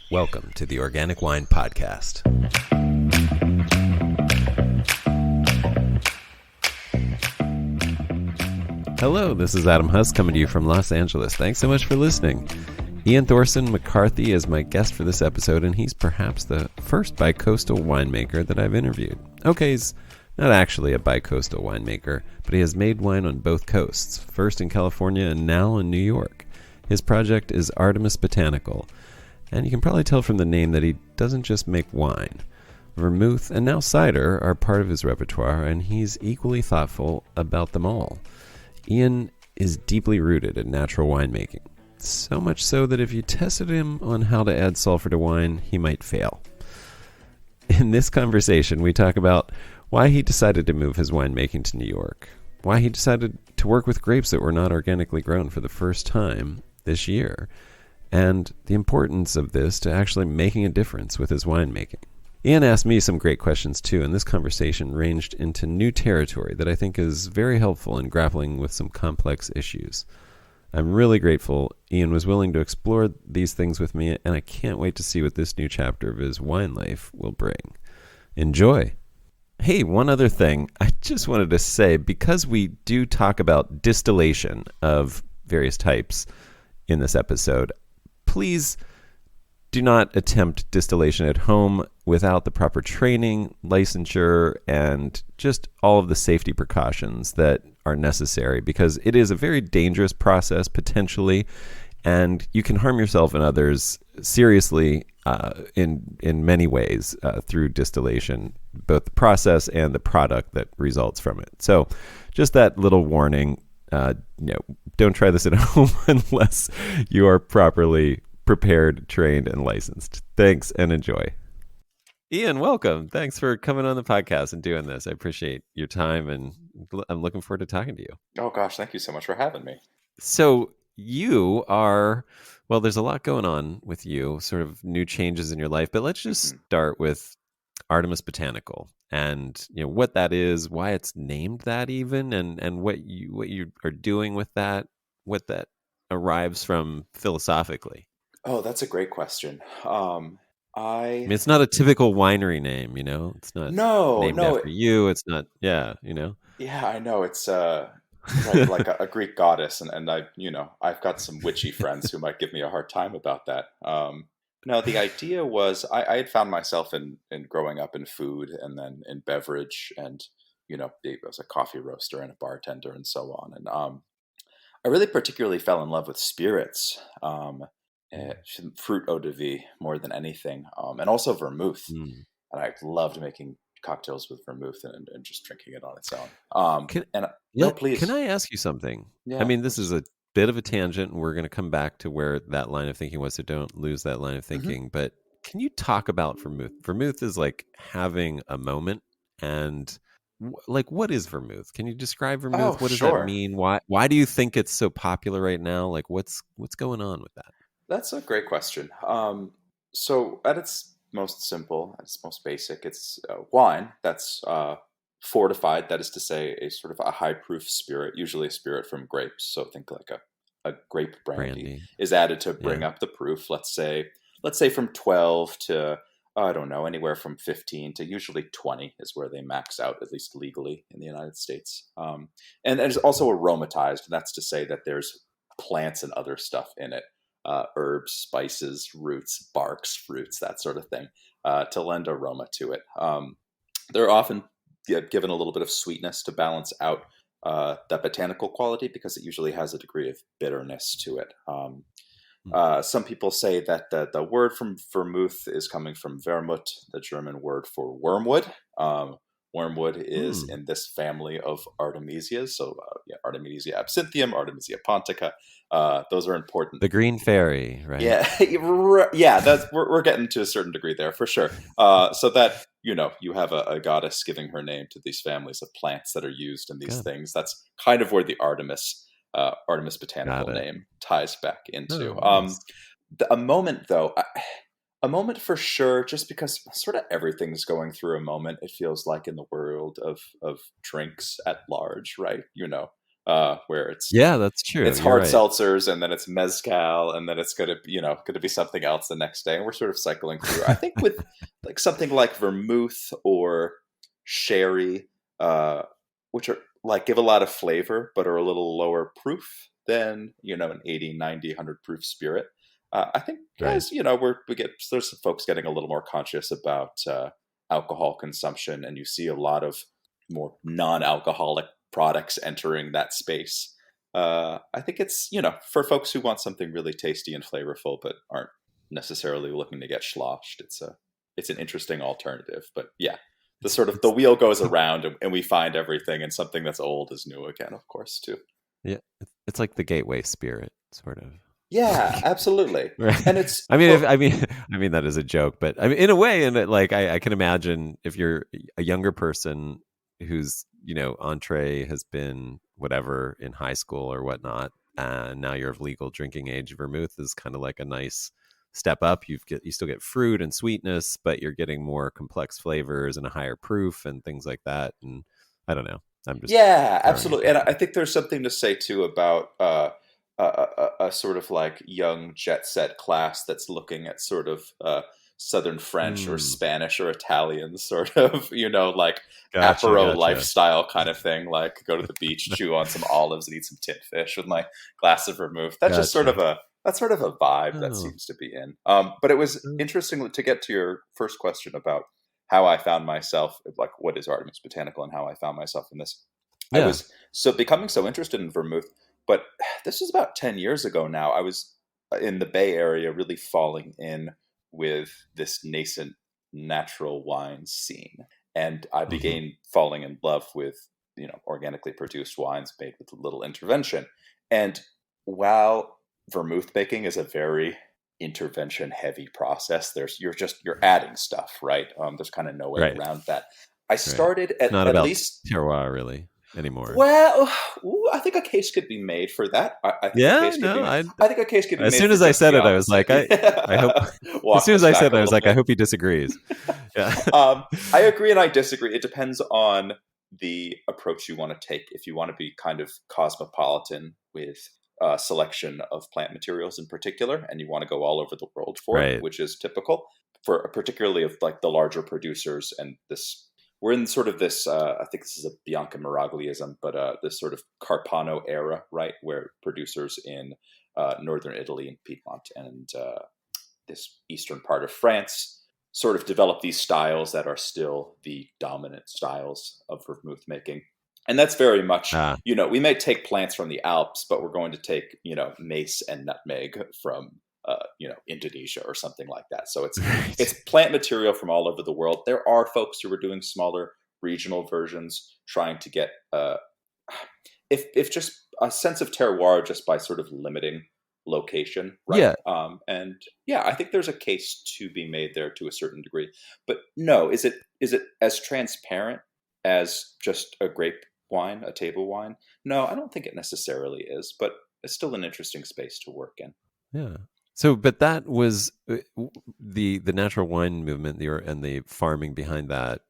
Welcome to the Organic Wine Podcast. Hello, this is Adam Huss coming to you from Los Angeles. Thanks so much for listening. Thorson Mccarthy is my guest for this episode, and he's perhaps the first bicoastal winemaker that I've interviewed. Okay, he's not actually a bicoastal winemaker, but he has made wine on both coasts, first in California and now in New York. His project is Artemis Botanical, and you can probably tell from the name that he doesn't just make wine. Vermouth and now cider are part of his repertoire, and he's equally thoughtful about them all. Ian is deeply rooted in natural winemaking, so much so that if you tested him on how to add sulfur to wine, he might fail. In this conversation, we talk about why he decided to move his winemaking to New York, why he decided to work with grapes that were not organically grown for the first time this year, and the importance of this to actually making a difference with his winemaking. Ian asked me some great questions too, and this conversation ranged into new territory that I think is very helpful in grappling with some complex issues. I'm really grateful Ian was willing to explore these things with me, and I can't wait to see what this new chapter of his wine life will bring. Enjoy! Hey, one other thing I just wanted to say, because we do talk about distillation of various types in this episode, please do not attempt distillation at home without the proper training, licensure, and just all of the safety precautions that are necessary, because it is a very dangerous process potentially, and you can harm yourself and others seriously in many ways through distillation, both the process and the product that results from it. So just that little warning, don't try this at home unless you are properly prepared, trained, and licensed. Thanks and enjoy. Ian, welcome. Thanks for coming on the podcast and doing this. I appreciate your time, and I'm looking forward to talking to you. Oh gosh, thank you so much for having me. So you are, well, there's a lot going on with you, sort of new changes in your life, but let's just start with Artemis Botanical and what that is, why it's named that even, and what you are doing with that, what that arrives from philosophically. Oh, that's a great question. I mean, it's not a typical winery name, It's not named after you. It's not, Yeah, I know. It's right, like a Greek goddess, and I've got some witchy friends who might give me a hard time about that. No, the idea was I had found myself in growing up in food and then in beverage, and I was a coffee roaster and a bartender and so on, and I really particularly fell in love with spirits. Fruit eau de vie more than anything, and also vermouth. And I loved making cocktails with vermouth and just drinking it on its own. Please. Can I ask you something? Yeah, I mean, this is a bit of a tangent, and we're going to come back to where that line of thinking was, so don't lose that line of thinking. But can you talk about vermouth? Vermouth is like having a moment, and what is vermouth? Can you describe vermouth? Oh, what does sure. that mean? Why do you think it's so popular right now? Like, what's going on with that? That's a great question. So at its most simple, at its most basic, it's wine that's fortified. That is to say, a sort of a high proof spirit, usually a spirit from grapes. So think like a grape brandy is added to bring up the proof. Let's say from 12 to, I don't know, anywhere from 15 to usually 20 is where they max out, at least legally in the United States. And it's also aromatized. And that's to say that there's plants and other stuff in it. Herbs, spices, roots, barks, fruits, that sort of thing, to lend aroma to it. They're often given a little bit of sweetness to balance out that botanical quality, because it usually has a degree of bitterness to it. Some people say that the word from vermouth is coming from Vermouth, the German word for wormwood. Wormwood is in this family of artemisias. So Artemisia absinthium, Artemisia pontica. Those are important. The green fairy, right? Yeah, we're getting to a certain degree there for sure. So that you have a goddess giving her name to these families of plants that are used in these things. That's kind of where the Artemis Botanical name ties back into. Nice. A moment though. A moment for sure, just because sort of everything's going through a moment, it feels like, in the world of drinks at large, right? where it's Yeah, that's true. it's You're hard right. seltzers, and then it's mezcal, and then it's gonna be something else the next day, and we're sort of cycling through. I think with like something like vermouth or sherry, which are like give a lot of flavor but are a little lower proof than an 80, 90, 100 proof spirit. I think Right. as there's some folks getting a little more conscious about alcohol consumption, and you see a lot of more non-alcoholic products entering that space. I think it's for folks who want something really tasty and flavorful but aren't necessarily looking to get sloshed. It's an interesting alternative. But yeah, the It's sort of the it's wheel goes around, and we find everything, and something that's old is new again, of course, too. yeah, it's like the gateway spirit, sort of. Yeah, Like, absolutely. right. And it's I mean, well, I mean that is a joke, but I mean, in a way, and like I can imagine if you're a younger person whose entree has been whatever in high school or whatnot, and now you're of legal drinking age. Vermouth is kind of like a nice step up. You still get fruit and sweetness, but you're getting more complex flavors and a higher proof and things like that. And I don't know. I'm just yeah, throwing it absolutely. And down. I think there's something to say too about a sort of like young jet set class that's looking at sort of Southern French or Mm, Spanish or Italian sort of, like gotcha, apero gotcha. lifestyle kind of thing, like go to the beach, chew on some olives and eat some tin fish with my glass of vermouth. Gotcha. That's sort of a vibe that Oh, seems to be in. But it was interesting to get to your first question about how I found myself, like what is Artemis Botanical and how I found myself in this. I yeah. was so becoming so interested in vermouth, but this was about 10 years ago now. I was in the Bay Area really falling in with this nascent natural wine scene. And I Hmm. began falling in love with, organically produced wines made with little intervention. And while vermouth making is a very intervention heavy process, you're adding stuff, right? There's kind of no way Right. around that. I Right. started It's not at about least terroir really anymore. well, ooh, I think a case could be made for that. I think a Yeah, case could be no, made. I think a case could be as made soon for as I just said the it, I was opposite. like, I hope, Yeah. as Walk soon as us I back said a it, I was little like, I bit. hope he disagrees. Yeah. I agree and I disagree. It depends on the approach you want to take. If you want to be kind of cosmopolitan with selection of plant materials in particular, and you want to go all over the world for it, Right. which is typical for particularly of like the larger producers, and this we're in sort of this. I think this is a Bianca Miragliism, but this sort of Carpano era, right, where producers in northern Italy and Piedmont and this eastern part of France sort of develop these styles that are still the dominant styles of vermouth making. And that's very much, Ah, we may take plants from the Alps, but we're going to take, mace and nutmeg from, Indonesia or something like that. So it's right. plant material from all over the world. There are folks who are doing smaller regional versions, trying to get, if just a sense of terroir just by sort of limiting location, right? Yeah. And yeah, I think there's a case to be made there to a certain degree. But no, is it as transparent as just a grape wine, a table wine? No, I don't think it necessarily is, but it's still an interesting space to work in. Yeah. So, but that was the natural wine movement, and the farming behind that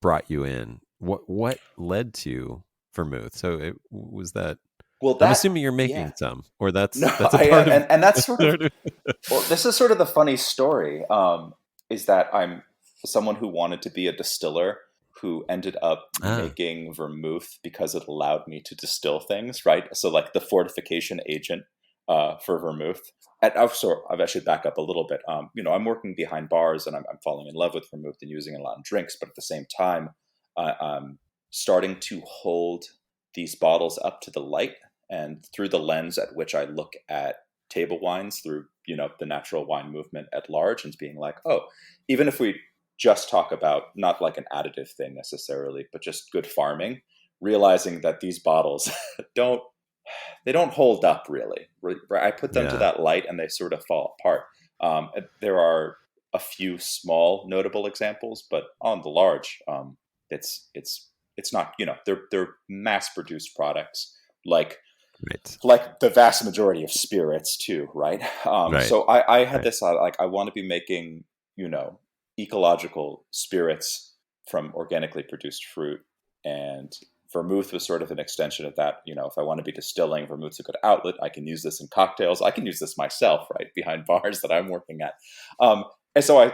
brought you in. What led to vermouth? So it was that. Well, I'm that assuming you're yeah, making some, or no, that's a I part am, of. and that's That's sort of part of well, this is sort of the funny story. Is that I'm someone who wanted to be a distiller who ended up ah, making vermouth because it allowed me to distill things, right? So, like the fortification agent for vermouth. And I've actually back up a little bit. I'm working behind bars and I'm falling in love with vermouth and using it a lot in drinks, but at the same time, I'm starting to hold these bottles up to the light and through the lens at which I look at table wines through the natural wine movement at large, and being like, oh, even if we just talk about not like an additive thing necessarily, but just good farming, realizing that these bottles don't they don't hold up really. I put them to yeah, that light and they sort of fall apart. There are a few small notable examples, but on the large, it's not. They're mass produced products like right, the vast majority of spirits too, right? right, So I had right. this like I want to be making ecological spirits from organically produced fruit, and vermouth was sort of an extension of that. If I want to be distilling, vermouth's a good outlet. I can use this in cocktails. I can use this myself, right, behind bars that I'm working at. And so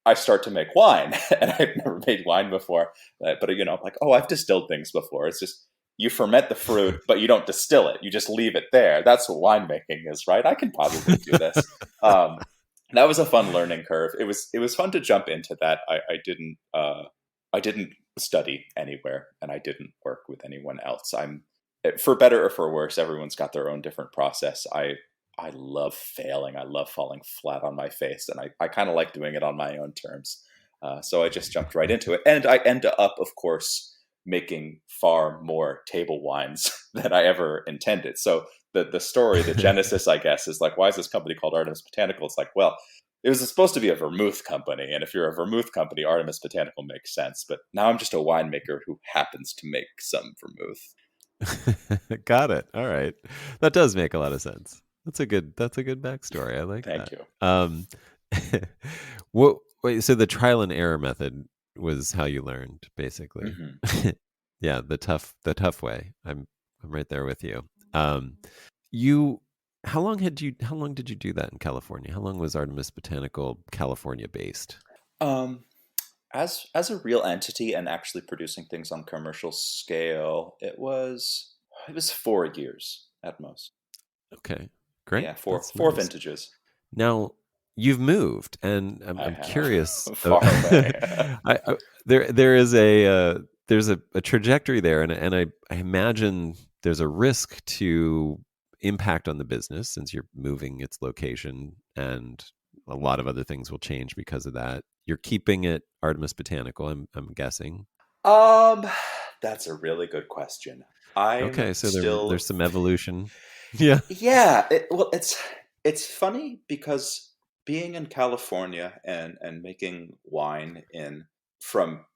I start to make wine, and I've never made wine before. But I'm like, oh, I've distilled things before. It's just you ferment the fruit, but you don't distill it. You just leave it there. That's what winemaking is, right? I can probably do this. That was a fun learning curve. It was fun to jump into that. I didn't study anywhere, and I didn't work with anyone else. For better or for worse, everyone's got their own different process. I love failing. I love falling flat on my face, and I kind of like doing it on my own terms. So I just jumped right into it, and I end up, of course, making far more table wines than I ever intended. So the story, the genesis, I guess, is like, why is this company called Artemis Botanical? It's like, well, it was supposed to be a vermouth company, and if you're a vermouth company, Artemis Botanical makes sense. But now I'm just a winemaker who happens to make some vermouth. Got it. All right, that does make a lot of sense. That's a good backstory. I like Thank that. You. Wait, so the trial and error method was how you learned, basically. Mm-hmm. Yeah, the tough way. I'm right there with you. How long did you do that in California? How long was Artemis Botanical California based? As a real entity and actually producing things on commercial scale, it was 4 years at most. Okay, great. Yeah, four nice. vintages. Now you've moved, and I'm curious. Far away. There's a trajectory there, and I imagine there's a risk to impact on the business since you're moving its location, and a lot of other things will change because of that. You're keeping it Artemis Botanical, I'm guessing. That's a really good question. There's some evolution. Yeah. Yeah. It's funny because being in California and making wine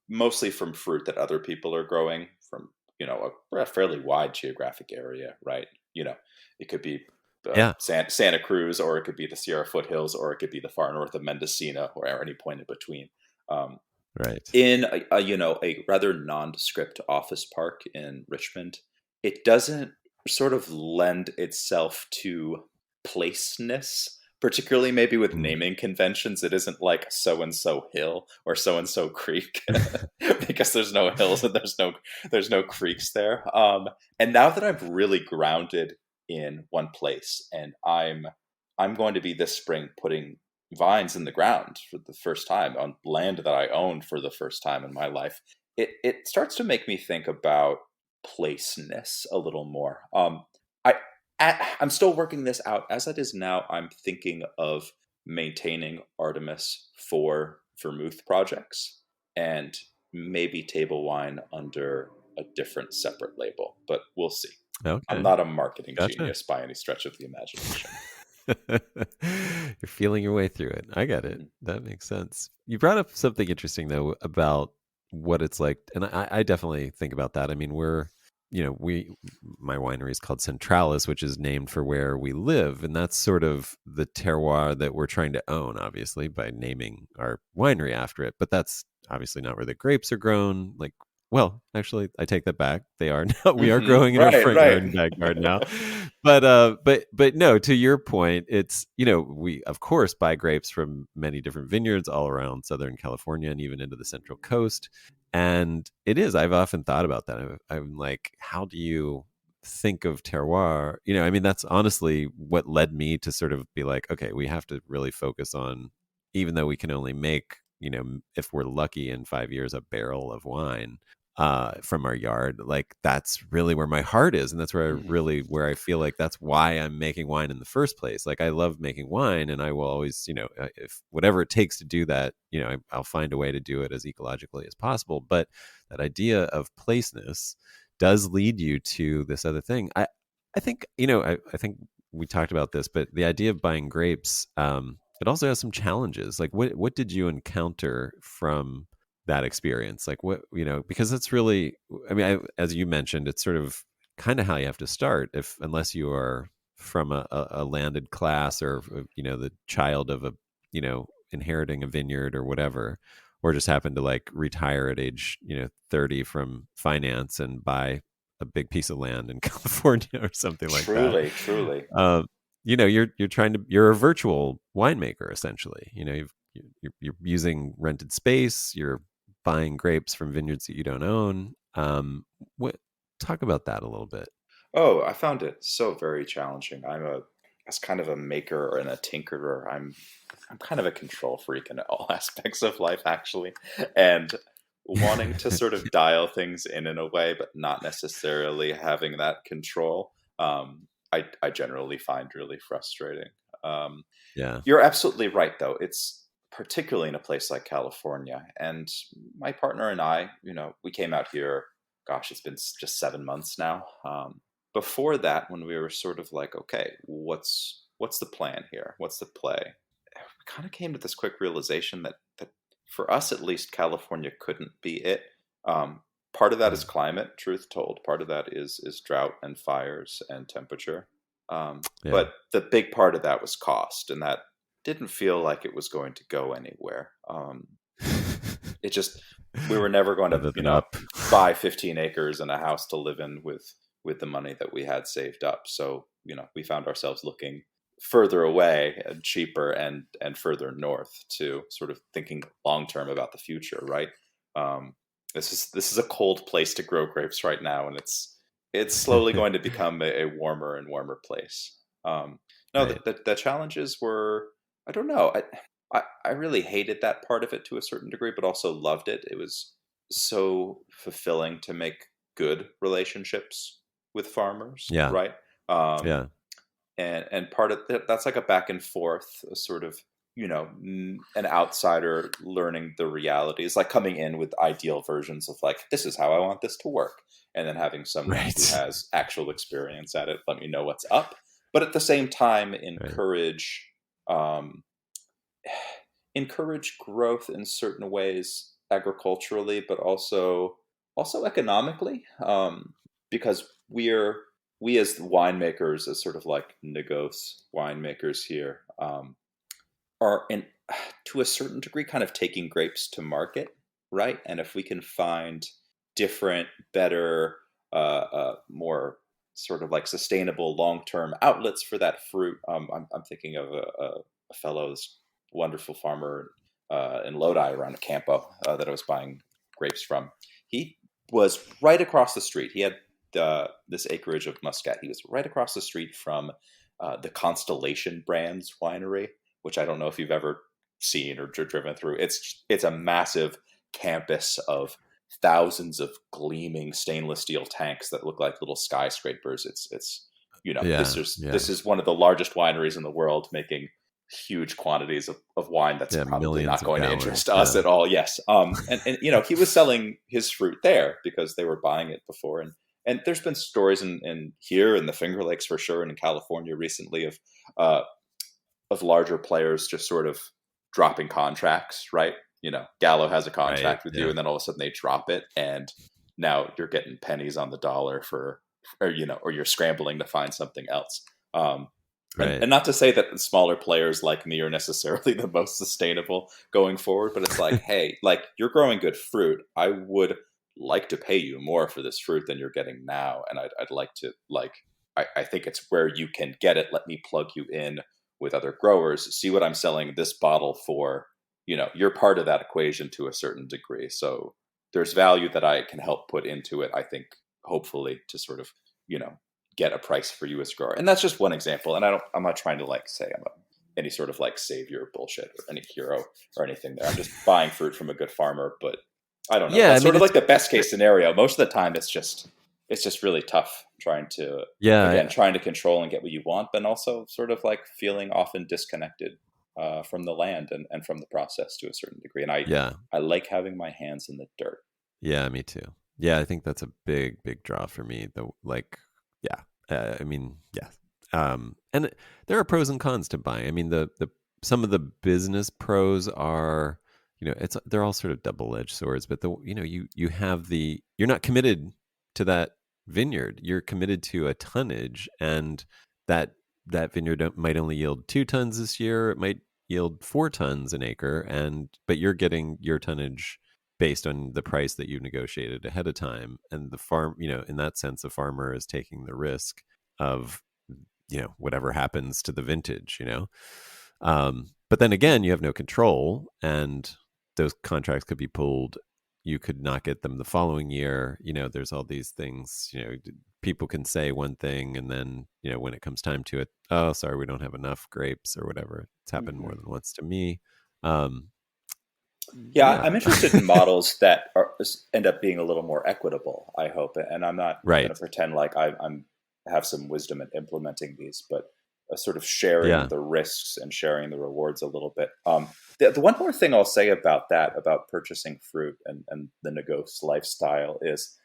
mostly from fruit that other people are growing from, a fairly wide geographic area, right? It could be Santa Cruz, or it could be the Sierra foothills, or it could be the far north of Mendocino, or any point in between. Right. In a rather nondescript office park in Richmond, it doesn't sort of lend itself to placeness, particularly maybe with naming conventions. It isn't like so-and-so hill or so-and-so creek because there's no hills and there's no creeks there. And now that I'm really grounded in one place, and I'm going to be this spring putting vines in the ground for the first time on land that I own for the first time in my life, it starts to make me think about placeness a little more. I'm still working this out. As it is now, I'm thinking of maintaining Artemis for vermouth projects and maybe table wine under a different separate label, but we'll see. Okay. I'm not a marketing genius by any stretch of the imagination. You're feeling your way through it. I get it. That makes sense. You brought up something interesting, though, about what it's like. And I definitely think about that. I mean, my winery is called Centralis, which is named for where we live. And that's sort of the terroir that we're trying to own, obviously, by naming our winery after it. But that's obviously not where the grapes are grown. Well, actually, I take that back. They are now. We are growing in our front garden, backyard now. But no. To your point, it's we of course buy grapes from many different vineyards all around Southern California and even into the Central Coast. And it is. I've often thought about that. I'm like, how do you think of terroir? I mean, that's honestly what led me to sort of be like, okay, we have to really focus on, even though we can only make, if we're lucky in 5 years, a barrel of wine from our yard. Like, that's really where my heart is, and that's where I feel like that's why I'm making wine in the first place. Like, I love making wine, and I will always, if whatever it takes to do that, I'll find a way to do it as ecologically as possible. But that idea of placeness does lead you to this other thing. I think I think we talked about this, but the idea of buying grapes, it also has some challenges. Like, what did you encounter from that experience? Like, what, because it's really, I mean, as you mentioned, it's sort of kind of how you have to start, unless you are from a landed class, or the child of inheriting a vineyard or whatever, or just happened to like retire at age 30 from finance and buy a big piece of land in California or something like that. Truly, truly. You're a virtual winemaker essentially. You're using rented space. You're buying grapes from vineyards that you don't own. What Talk about that a little bit. Oh, I found it so very challenging. As kind of a maker and a tinkerer, I'm kind of a control freak in all aspects of life, actually, and wanting to sort of dial things in a way, but not necessarily having that control. I generally find really frustrating. Um, Yeah. you're absolutely right, though. It's particularly in a place like California, and my partner and I, we came out here. Gosh, it's been just 7 months now. Before that, when we were sort of like, okay, what's the plan here? What's the play? We kind of came to this quick realization that for us at least, California couldn't be it. Part of that is Mm. climate, truth told. Part of that is drought and fires and temperature. Yeah. But the big part of that was cost, and that didn't feel like it was going to go anywhere. It just we were never going to Live it up. buy 15 acres and a house to live in with the money that we had saved up. So we found ourselves looking further away and cheaper and further north, to sort of thinking long term about the future, right? This is a cold place to grow grapes right now, and it's slowly going to become a warmer and warmer place. No, Right. the challenges were, I don't know. I really hated that part of it to a certain degree, but also loved it. It was so fulfilling to make good relationships with farmers, Yeah. right? Um, Yeah. and part of that's like a back and forth, a sort of an outsider learning the realities, like coming in with ideal versions of like, this is how I want this to work, and then having someone who Right. has actual experience at it let me know what's up, but at the same time Right. um, encourage growth in certain ways agriculturally, but also economically, because we as winemakers, as sort of like negos winemakers here, are in to a certain degree kind of taking grapes to market, right? And if we can find different, better, more sort of like sustainable long-term outlets for that fruit. I'm thinking of a fellow, this wonderful farmer in Lodi around Campo that I was buying grapes from. He was right across the street. He had this acreage of Muscat. He was right across the street from the Constellation Brands winery, which I don't know if you've ever seen or driven through. It's a massive campus of thousands of gleaming stainless steel tanks that look like little skyscrapers. It's Yeah. Yeah. this is one of the largest wineries in the world, making huge quantities of wine that's Yeah. probably Millions not of going to gallons. interest us Yeah. at all. Yes. And he was selling his fruit there because they were buying it before. And there's been stories in here in the Finger Lakes for sure, and in California recently uh, of larger players just sort of dropping contracts, right? Gallo has a Right. contract with you, Yeah. and then all of a sudden they drop it, and now you're getting pennies on the dollar or you're scrambling to find something else. Um, Right. and not to say that the smaller players like me are necessarily the most sustainable going forward, but it's like, hey, like, you're growing good fruit. I would like to pay you more for this fruit than you're getting now, and I'd like to like. I think it's where you can get it. Let me plug you in with other growers. See what I'm selling this bottle for. You're part of that equation to a certain degree. So there's value that I can help put into it, I think, hopefully, to sort of, you know, get a price for you as a grower. And that's just one example. And I'm not trying to like say any sort of like savior bullshit or any hero or anything there. I'm just buying fruit from a good farmer, but I don't know. Yeah. I That's mean, sort of like the best case scenario. Most of the time it's just really tough trying to, again, yeah. trying to control and get what you want, but also sort of like feeling often disconnected from the land and from the process to a certain degree. And Yeah. I like having my hands in the dirt. Yeah. Me too. Yeah. I think that's a big, big draw for me. Yeah. I mean, yeah. And there are pros and cons to buying. I mean, the some of the business pros are, they're all sort of double-edged swords, but you have you're not committed to that vineyard. You're committed to a tonnage, and that vineyard might only yield 2 tons this year. It might yield 4 tons an acre, but you're getting your tonnage based on the price that you negotiated ahead of time. And the farm, in that sense, the farmer is taking the risk of, whatever happens to the vintage, but then again, you have no control, and those contracts could be pulled. You could not get them the following year. There's all these things, people can say one thing, and then, when it comes time to it, oh, sorry, we don't have enough grapes or whatever. It's happened more than once to me. Yeah, I'm interested in models that end up being a little more equitable, I hope. And I'm not going to pretend like I'm have some wisdom in implementing these, but sort of sharing the risks and sharing the rewards a little bit. The one more thing I'll say about that, about purchasing fruit and the Negos lifestyle is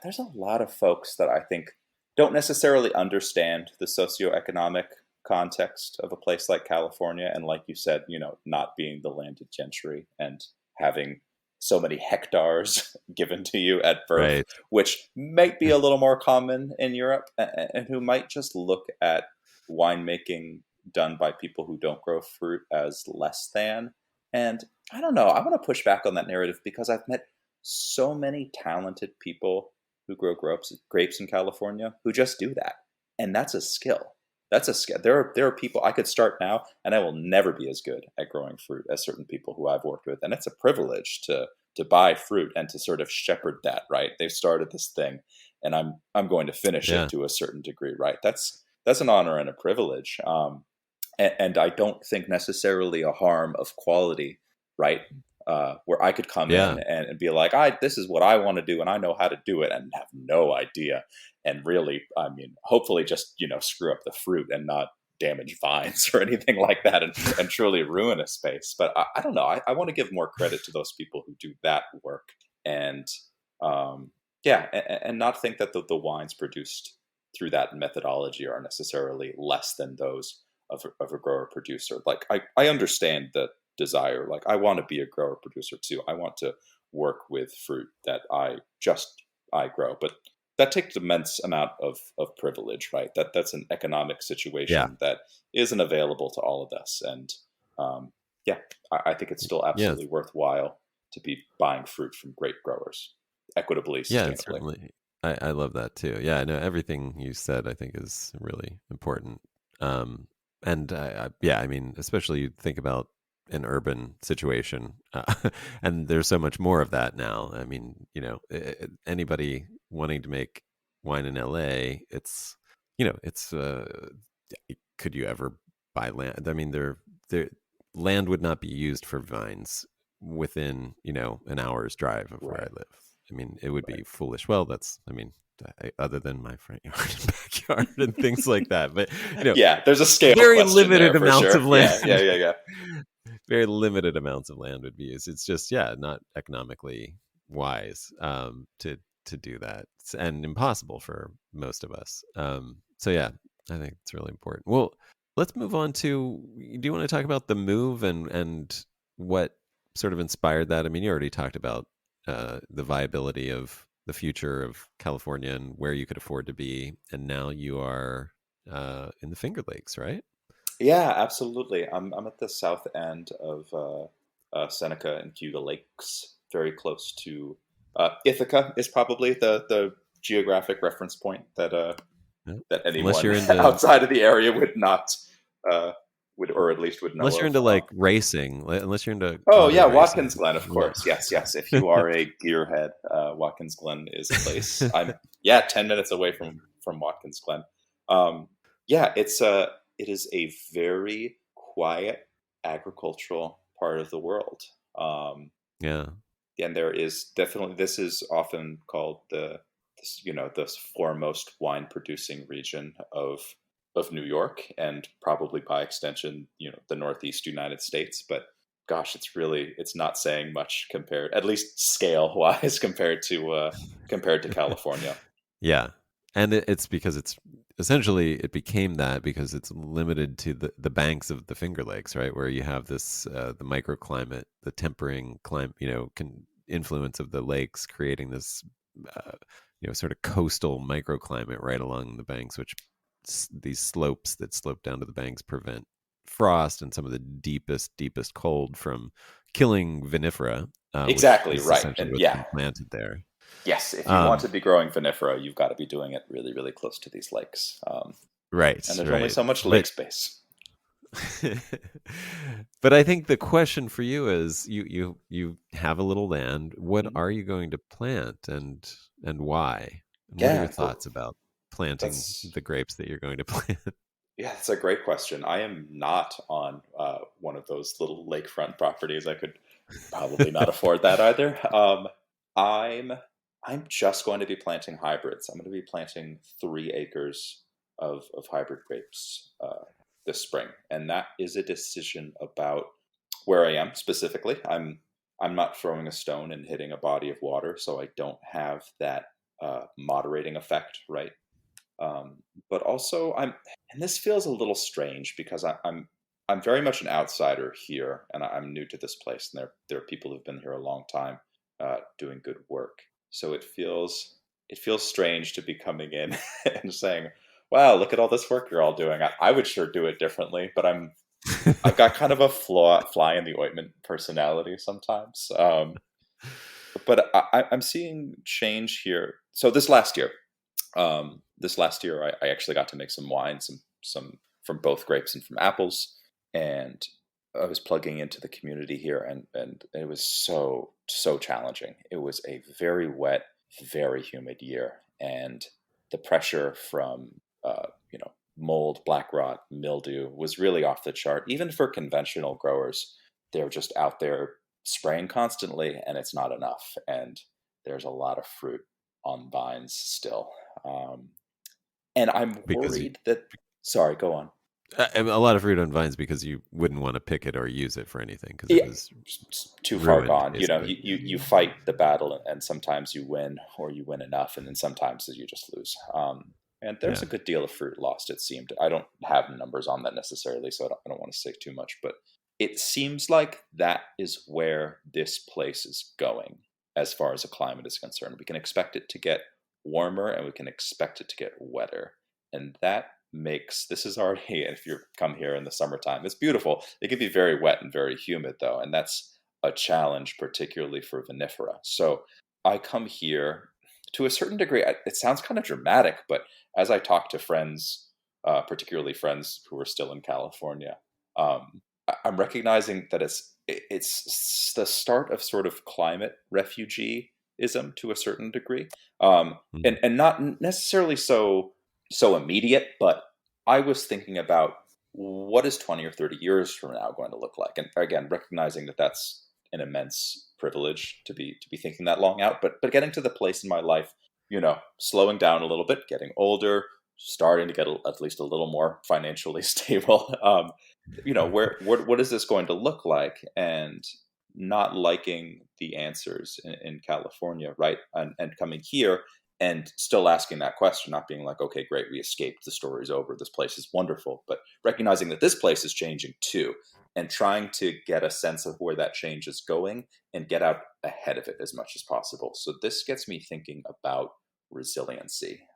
there's a lot of folks that I think don't necessarily understand the socioeconomic context of a place like California. And like you said, not being the landed gentry and having so many hectares given to you at birth, which might be a little more common in Europe, and who might just look at winemaking done by people who don't grow fruit as less than. And I don't know, I want to push back on that narrative, because I've met so many talented people who grow grapes in California who just do that. And that's a skill. That's a skill. There are people I could start now, and I will never be as good at growing fruit as certain people who I've worked with. And it's a privilege to buy fruit and to sort of shepherd that, right? They've started this thing, and I'm going to finish it to a certain degree, right? That's an honor and a privilege. And I don't think necessarily a harm of quality, right? Where I could come in and be like, this is what I want to do, and I know how to do it, and have no idea. And really, I mean, hopefully just, screw up the fruit and not damage vines or anything like that, and truly ruin a space. But I don't know. I want to give more credit to those people who do that work, and and not think that the wines produced through that methodology are necessarily less than those of a grower producer. Like I understand the desire. Like, I want to be a grower producer too. I want to work with fruit that I grow, but that takes immense amount of privilege, right? That's an economic situation that isn't available to all of us. And I think it's still absolutely worthwhile to be buying fruit from great growers, equitably, sustainably. Yeah, certainly. I love that too. Yeah, I know everything you said, I think, is really important. And I mean, especially you think about an urban situation, and there's so much more of that now. I mean, anybody wanting to make wine in LA, it's could you ever buy land? I mean, there land would not be used for vines within an hour's drive of where I live. I mean, it would be foolish. Well, other than my front yard and backyard and things like that, but there's a scale. Very limited amounts of land. Yeah. Very limited amounts of land would be used. It's just not economically wise to do that, and impossible for most of us. So I think it's really important. Well, let's move on to. Do you want to talk about the move and what sort of inspired that? I mean, you already talked about the viability of the future of California and where you could afford to be, and now you are in the Finger Lakes, right? Yeah, absolutely. I'm at the south end of Seneca and Cayuga Lakes, very close to Ithaca is probably the geographic reference point that anyone outside of the area would not or at least would know. Unless you're into like racing, unless you're into Watkins Glen, of course. Yes. If you are a gearhead, Watkins Glen is a place. I'm 10 minutes away from Watkins Glen. It is a very quiet agricultural part of the world. And there is definitely, this is often called the foremost wine producing region of New York, and probably by extension, the Northeast United States. But gosh, it's not saying much compared, at least scale wise, compared to California. Yeah. And it's because it became that because it's limited to the banks of the Finger Lakes, right? Where you have this, the microclimate, the tempering climate, influence of the lakes, creating this, sort of coastal microclimate right along the banks, which these slopes that slope down to the banks prevent frost and some of the deepest cold from killing vinifera. Exactly, which is right. essentially And what's been planted there. yes, if you want to be growing vinifera, you've got to be doing it really, really close to these lakes. Right. And there's only so much lake space. But I think the question for you is, you have a little land. What are you going to plant, and why? And what are your thoughts about planting the grapes that you're going to plant? Yeah, that's a great question. I am not on one of those little lakefront properties. I could probably not afford that either. I'm just going to be planting hybrids. I'm going to be planting 3 acres of hybrid grapes this spring, and that is a decision about where I am specifically. I'm not throwing a stone and hitting a body of water, so I don't have that moderating effect, right? But also, and this feels a little strange because I'm very much an outsider here, and I'm new to this place, and there are people who've been here a long time doing good work. So it feels strange to be coming in and saying, "Wow, look at all this work you're all doing. I would sure do it differently," but I've got kind of a fly in the ointment personality sometimes. But I'm seeing change here. So this last year, I actually got to make some wine, some from both grapes and from apples, and I was plugging into the community here, and it was so challenging. It was a very wet, very humid year, and the pressure from mold, black rot, mildew was really off the chart. Even for conventional growers, they're just out there spraying constantly, and it's not enough. And there's a lot of fruit on vines still. And I'm worried that... Sorry, go on. A lot of fruit on vines because you wouldn't want to pick it or use it for anything because it was too far gone. You fight the battle, and sometimes you win, or you win enough, and then sometimes you just lose. And there's a good deal of fruit lost, it seemed. I don't have numbers on that necessarily, so I don't want to say too much, but it seems like that is where this place is going as far as the climate is concerned. We can expect it to get warmer, and we can expect it to get wetter. And that this is already, if you come here in the summertime, it's beautiful. It can be very wet and very humid, though, and that's a challenge, particularly for vinifera. So I come here to a certain degree. It sounds kind of dramatic, but as I talk to friends, particularly friends who are still in California, I'm recognizing that it's the start of sort of climate refugeeism to a certain degree, and not necessarily so immediate. But I was thinking about what is 20 or 30 years from now going to look like, and again, recognizing that that's an immense privilege to be thinking that long out. But getting to the place in my life, slowing down a little bit, getting older, starting to get at least a little more financially stable. What is this going to look like? And not liking the answers in California, right? And coming here and still asking that question, not being like, okay, great, we escaped, the story's over, this place is wonderful, but recognizing that this place is changing too, and trying to get a sense of where that change is going and get out ahead of it as much as possible. So this gets me thinking about resiliency.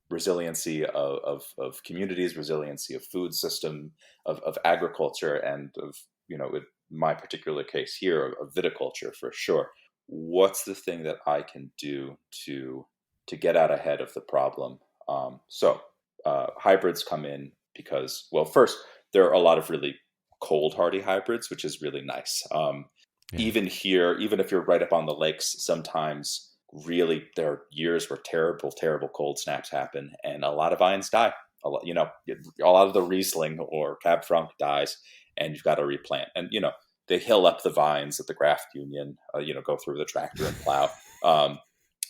Resiliency of communities, resiliency of food system, of agriculture, and of, in my particular case here, of viticulture for sure. What's the thing that I can do to get out ahead of the problem? So hybrids come in because, well, first, there are a lot of really cold hardy hybrids, which is really nice. Even here, even if you're right up on the lakes, sometimes really there are years where terrible cold snaps happen, and a lot of vines die. A lot of the Riesling or Cab Franc dies, and you've got to replant. And they hill up the vines at the graft union, go through the tractor and plow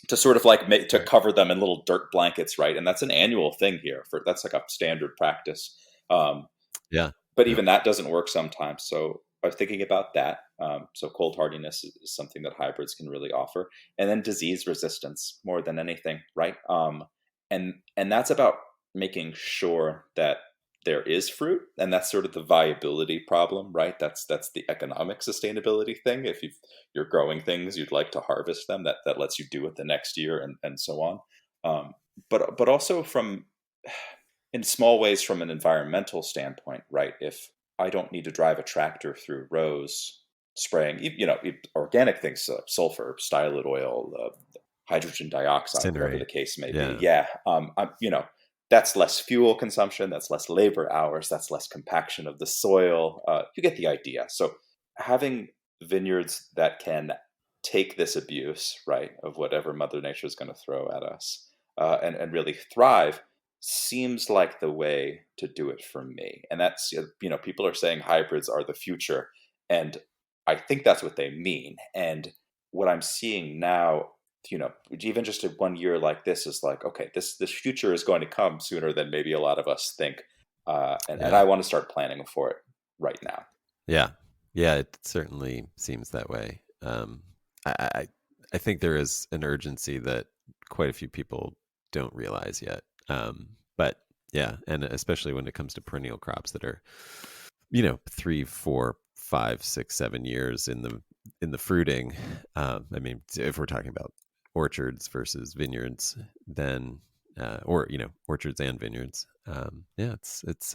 to sort of to cover them in little dirt blankets, right? And that's an annual thing here. That's like a standard practice. But even that doesn't work sometimes. So I was thinking about that. So cold hardiness is something that hybrids can really offer, and then disease resistance more than anything, right? And that's about making sure that there is fruit, and that's sort of the viability problem, right? That's the economic sustainability thing. If you're growing things, you'd like to harvest them. That lets you do it the next year, and so on. But also from in small ways from an environmental standpoint, right? If I don't need to drive a tractor through rows spraying, organic things, sulfur, stylet oil, hydrogen dioxide, whatever the case may be. Yeah. That's less fuel consumption. That's less labor hours. That's less compaction of the soil. You get the idea. So having vineyards that can take this abuse, right, of whatever Mother Nature is going to throw at us, and really thrive seems like the way to do it for me. And that's, people are saying hybrids are the future. And I think that's what they mean. And what I'm seeing now, even just 1 year like this is like, okay, this future is going to come sooner than maybe a lot of us think. And I want to start planning for it right now. Yeah. Yeah, it certainly seems that way. I think there is an urgency that quite a few people don't realize yet. But yeah, and especially when it comes to perennial crops that are, 3, 4, 5, 6, 7 years in the fruiting. If we're talking about orchards versus vineyards, then orchards and vineyards. It's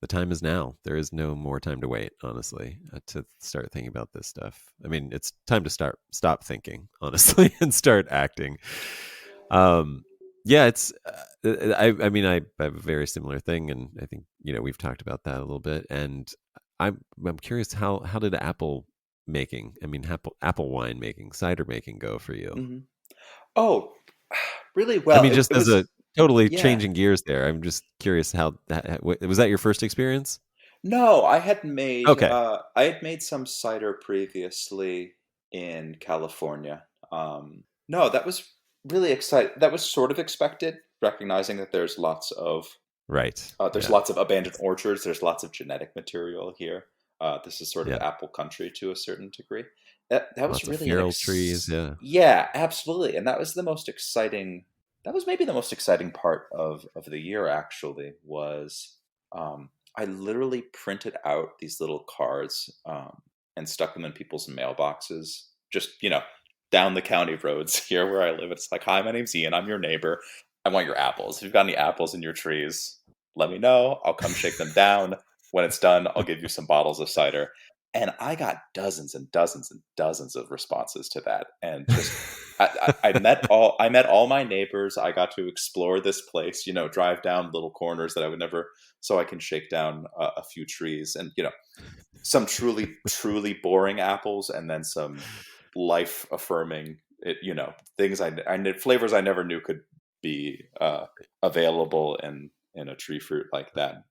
the time is now. There is no more time to wait, honestly, to start thinking about this stuff. I mean, it's time to stop thinking, honestly, and start acting. It's I have a very similar thing, and I think we've talked about that a little bit. And I'm curious, how did apple wine making, cider making go for you? Mm-hmm. Oh, really well. As a totally changing gears there, I'm just curious how was that your first experience? No, I had made some cider previously in California. No, that was really exciting. That was sort of expected, recognizing that there's lots of lots of abandoned orchards. There's lots of genetic material here. This is sort of apple country to a certain degree. That was really feral trees. Yeah, absolutely. And that was the most exciting. That was maybe the most exciting part of the year. Actually, was I literally printed out these little cards and stuck them in people's mailboxes. Just down the county roads here where I live. It's like, hi, my name's Ian. I'm your neighbor. I want your apples. If you've got any apples in your trees, let me know. I'll come shake them down. When it's done, I'll give you some bottles of cider. And I got dozens and dozens and dozens of responses to that. And just, I met all my neighbors. I got to explore this place, drive down little corners that I would never, so I can shake down a few trees and, some truly, truly boring apples, and then some life affirming, things flavors I never knew could be available in a tree fruit like that.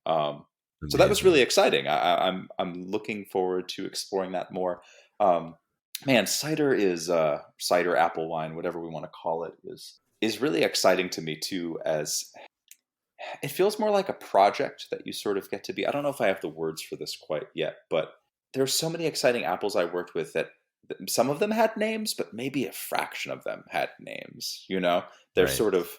So that was really exciting. I'm looking forward to exploring that more. Cider, apple wine, whatever we want to call it, is really exciting to me too, as it feels more like a project that you sort of get to be. I don't know if I have the words for this quite yet, but there's so many exciting apples I worked with that some of them had names, but maybe a fraction of them had names. They're sort of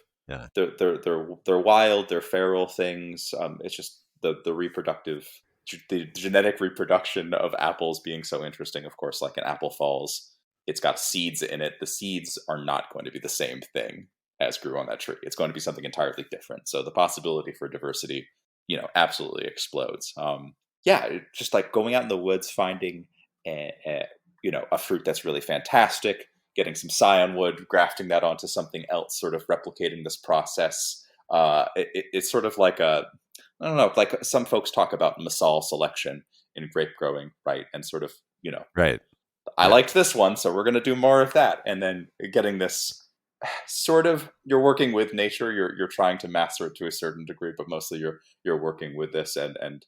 they're wild, they're feral things. It's just the genetic reproduction of apples being so interesting. Of course, like an apple falls, it's got seeds in it. The seeds are not going to be the same thing as grew on that tree. It's going to be something entirely different. So the possibility for diversity, absolutely explodes. Just like going out in the woods, finding a fruit that's really fantastic, getting some scion wood, grafting that onto something else, sort of replicating this process. It's sort of like I don't know, like some folks talk about Massal selection in grape growing, right? And sort of, right. I liked this one, so we're going to do more of that. And then getting this sort of, you're working with nature, you're trying to master it to a certain degree, but mostly you're working with this and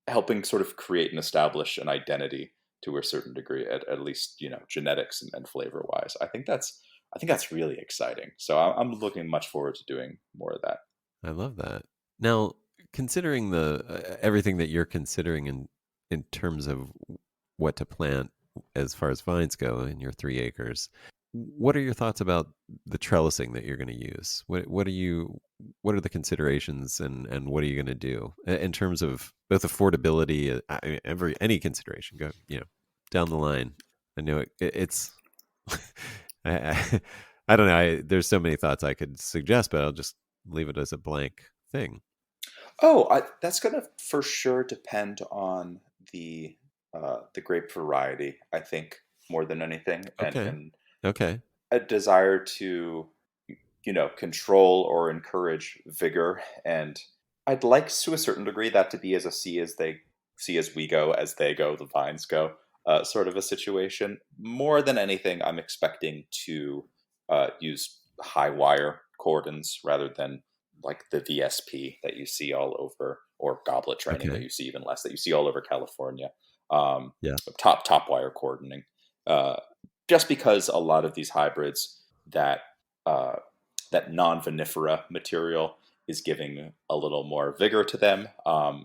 helping sort of create and establish an identity to a certain degree, at least, genetics and flavor wise. I think that's really exciting. So I'm looking much forward to doing more of that. I love that. Now, considering the everything that you're considering in terms of what to plant as far as vines go in your 3 acres, what are your thoughts about the trellising that you're going to use? What are the considerations, and what are you going to do in terms of both affordability, any consideration? Go down the line. I know it's I don't know. There's so many thoughts I could suggest, but I'll just leave it as a blank thing? Oh, that's going to for sure depend on the grape variety, I think, more than anything, and Okay. a desire to, control or encourage vigor. And I'd like to a certain degree that to be as a see as we go, as they go, the vines go, sort of a situation. More than anything, I'm expecting to use high wire cordons rather than like the VSP that you see all over, or goblet training that you see even less, that you see all over California. Top wire cordoning. Just because a lot of these hybrids, that non-vinifera material is giving a little more vigor to them.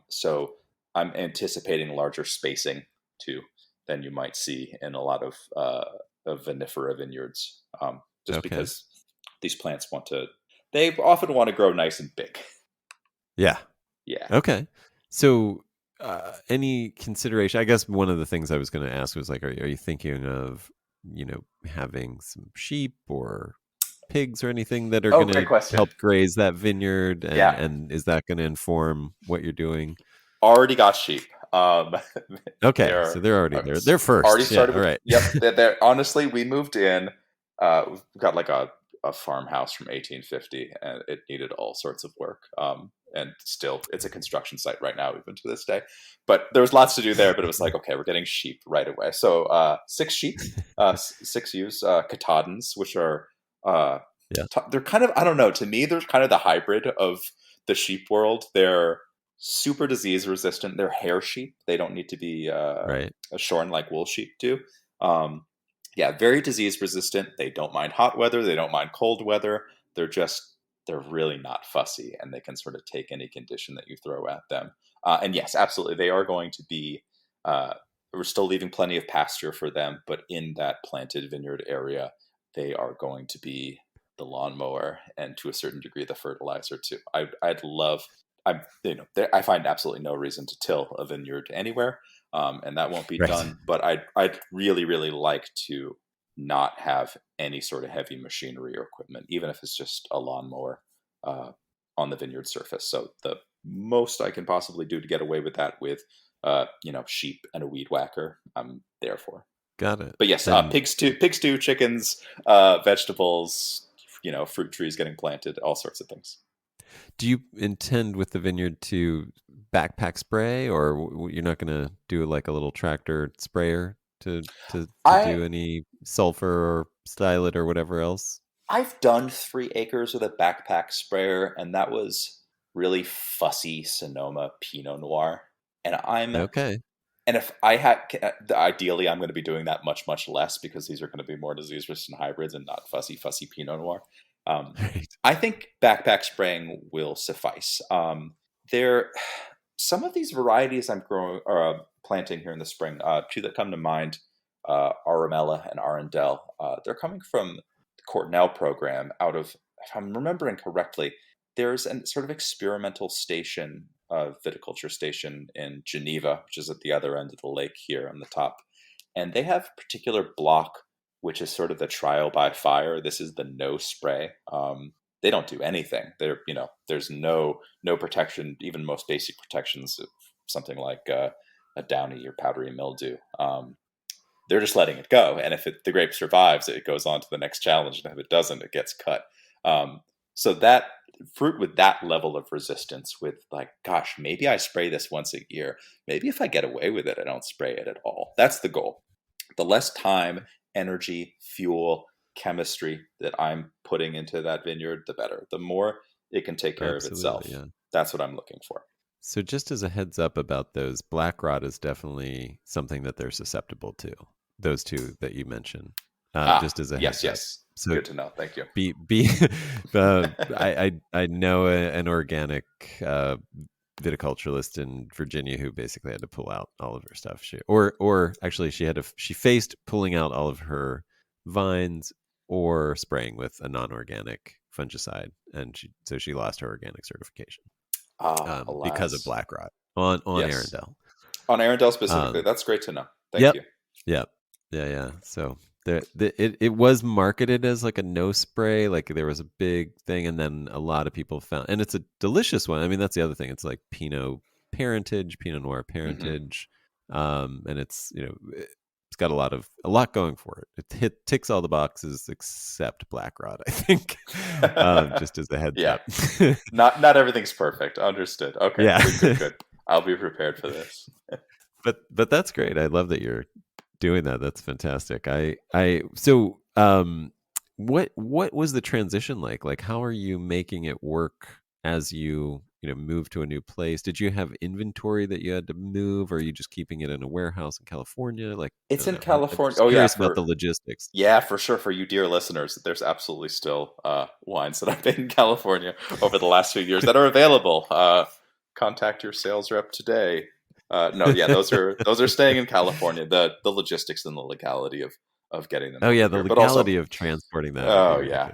So I'm anticipating larger spacing too than you might see in a lot of vinifera vineyards. Just because these plants they often want to grow nice and big. Yeah. Yeah. Okay. So any consideration, I guess one of the things I was going to ask was like, are you thinking of, having some sheep or pigs or anything that are going to help graze that vineyard? And is that going to inform what you're doing? Already got sheep. Okay, so they're already there. They're first. Already started. All right. Yep. They're honestly, we moved in. We've got like a farmhouse from 1850, and it needed all sorts of work. And still, it's a construction site right now, even to this day. But there was lots to do there. But it was like, okay, we're getting sheep right away. So 6 sheep, 6 ewes, Katahdins, which are they're kind of, I don't know. To me, they're kind of the hybrid of the sheep world. They're super disease resistant. They're hair sheep. They don't need to be shorn like wool sheep do. Very disease resistant. They don't mind hot weather. They don't mind cold weather. They're really not fussy, and they can sort of take any condition that you throw at them. And yes, absolutely, they are going to be, we're still leaving plenty of pasture for them, but in that planted vineyard area, they are going to be the lawnmower and to a certain degree the fertilizer too. I find absolutely no reason to till a vineyard anywhere. And that won't be done. But I'd really, really like to not have any sort of heavy machinery or equipment, even if it's just a lawnmower on the vineyard surface. So the most I can possibly do to get away with that with, sheep and a weed whacker, I'm there for. Got it. But yes, pig stew, chickens, vegetables, fruit trees getting planted, all sorts of things. Do you intend with the vineyard to backpack spray, or you're not going to do like a little tractor sprayer to do any sulfur or stylet or whatever else? I've done 3 acres with a backpack sprayer, and that was really fussy Sonoma Pinot Noir. And and if I had, ideally, I'm going to be doing that much, much less, because these are going to be more disease-resistant hybrids and not fussy Pinot Noir. I think backpack spraying will suffice. Some of these varieties I'm planting here in the spring, 2 that come to mind, Aramella and Arundel. They're coming from the Cornell program out of, if I'm remembering correctly, there's a sort of experimental station, viticulture station in Geneva, which is at the other end of the lake here on the top. And they have a particular block, which is sort of the trial by fire. This is the no spray. They don't do anything. There's no protection, even most basic protections of something like a downy or powdery mildew. They're just letting it go. And if the grape survives, it goes on to the next challenge. And if it doesn't, it gets cut. So that fruit with that level of resistance, with like, gosh, maybe I spray this once a year. Maybe if I get away with it, I don't spray it at all. That's the goal. The less time, energy, fuel, chemistry that I'm putting into that vineyard, the better. The more it can take care of itself. Yeah. That's what I'm looking for. So just as a heads up about those, black rot is definitely something that they're susceptible to. Those 2 that you mentioned. Just as a heads up. Yes. So good to know. Thank you. I know an organic viticulturalist in Virginia who basically had to pull out all of her stuff. She faced pulling out all of her vines or spraying with a non-organic fungicide, and she lost her organic certification because of black rot on Arundel. On Arundel specifically, that's great to know. Thank you. Yeah. So It was marketed as like a no spray, like there was a big thing, and then a lot of people found, and it's a delicious one. I mean, that's the other thing. It's like Pinot parentage, Pinot Noir parentage, and it's it's got a lot going for it. It ticks all the boxes except Black Rod, I think. Just as a heads up. Not everything's perfect. Understood. Okay. Yeah. Good. I'll be prepared for this. But that's great. I love that you're doing that. That's fantastic. What was the transition like? Like, how are you making it work as you move to a new place? Did you have inventory that you had to move, or are you just keeping it in a warehouse in California? Like, it's in California. I'm curious about the logistics. Yeah, for sure. For you dear listeners, there's absolutely still wines that I've made in California over the last few years that are available. Contact your sales rep today. Those are staying in California. The logistics and the legality of getting them. Oh yeah, the legality of transporting that. Oh yeah.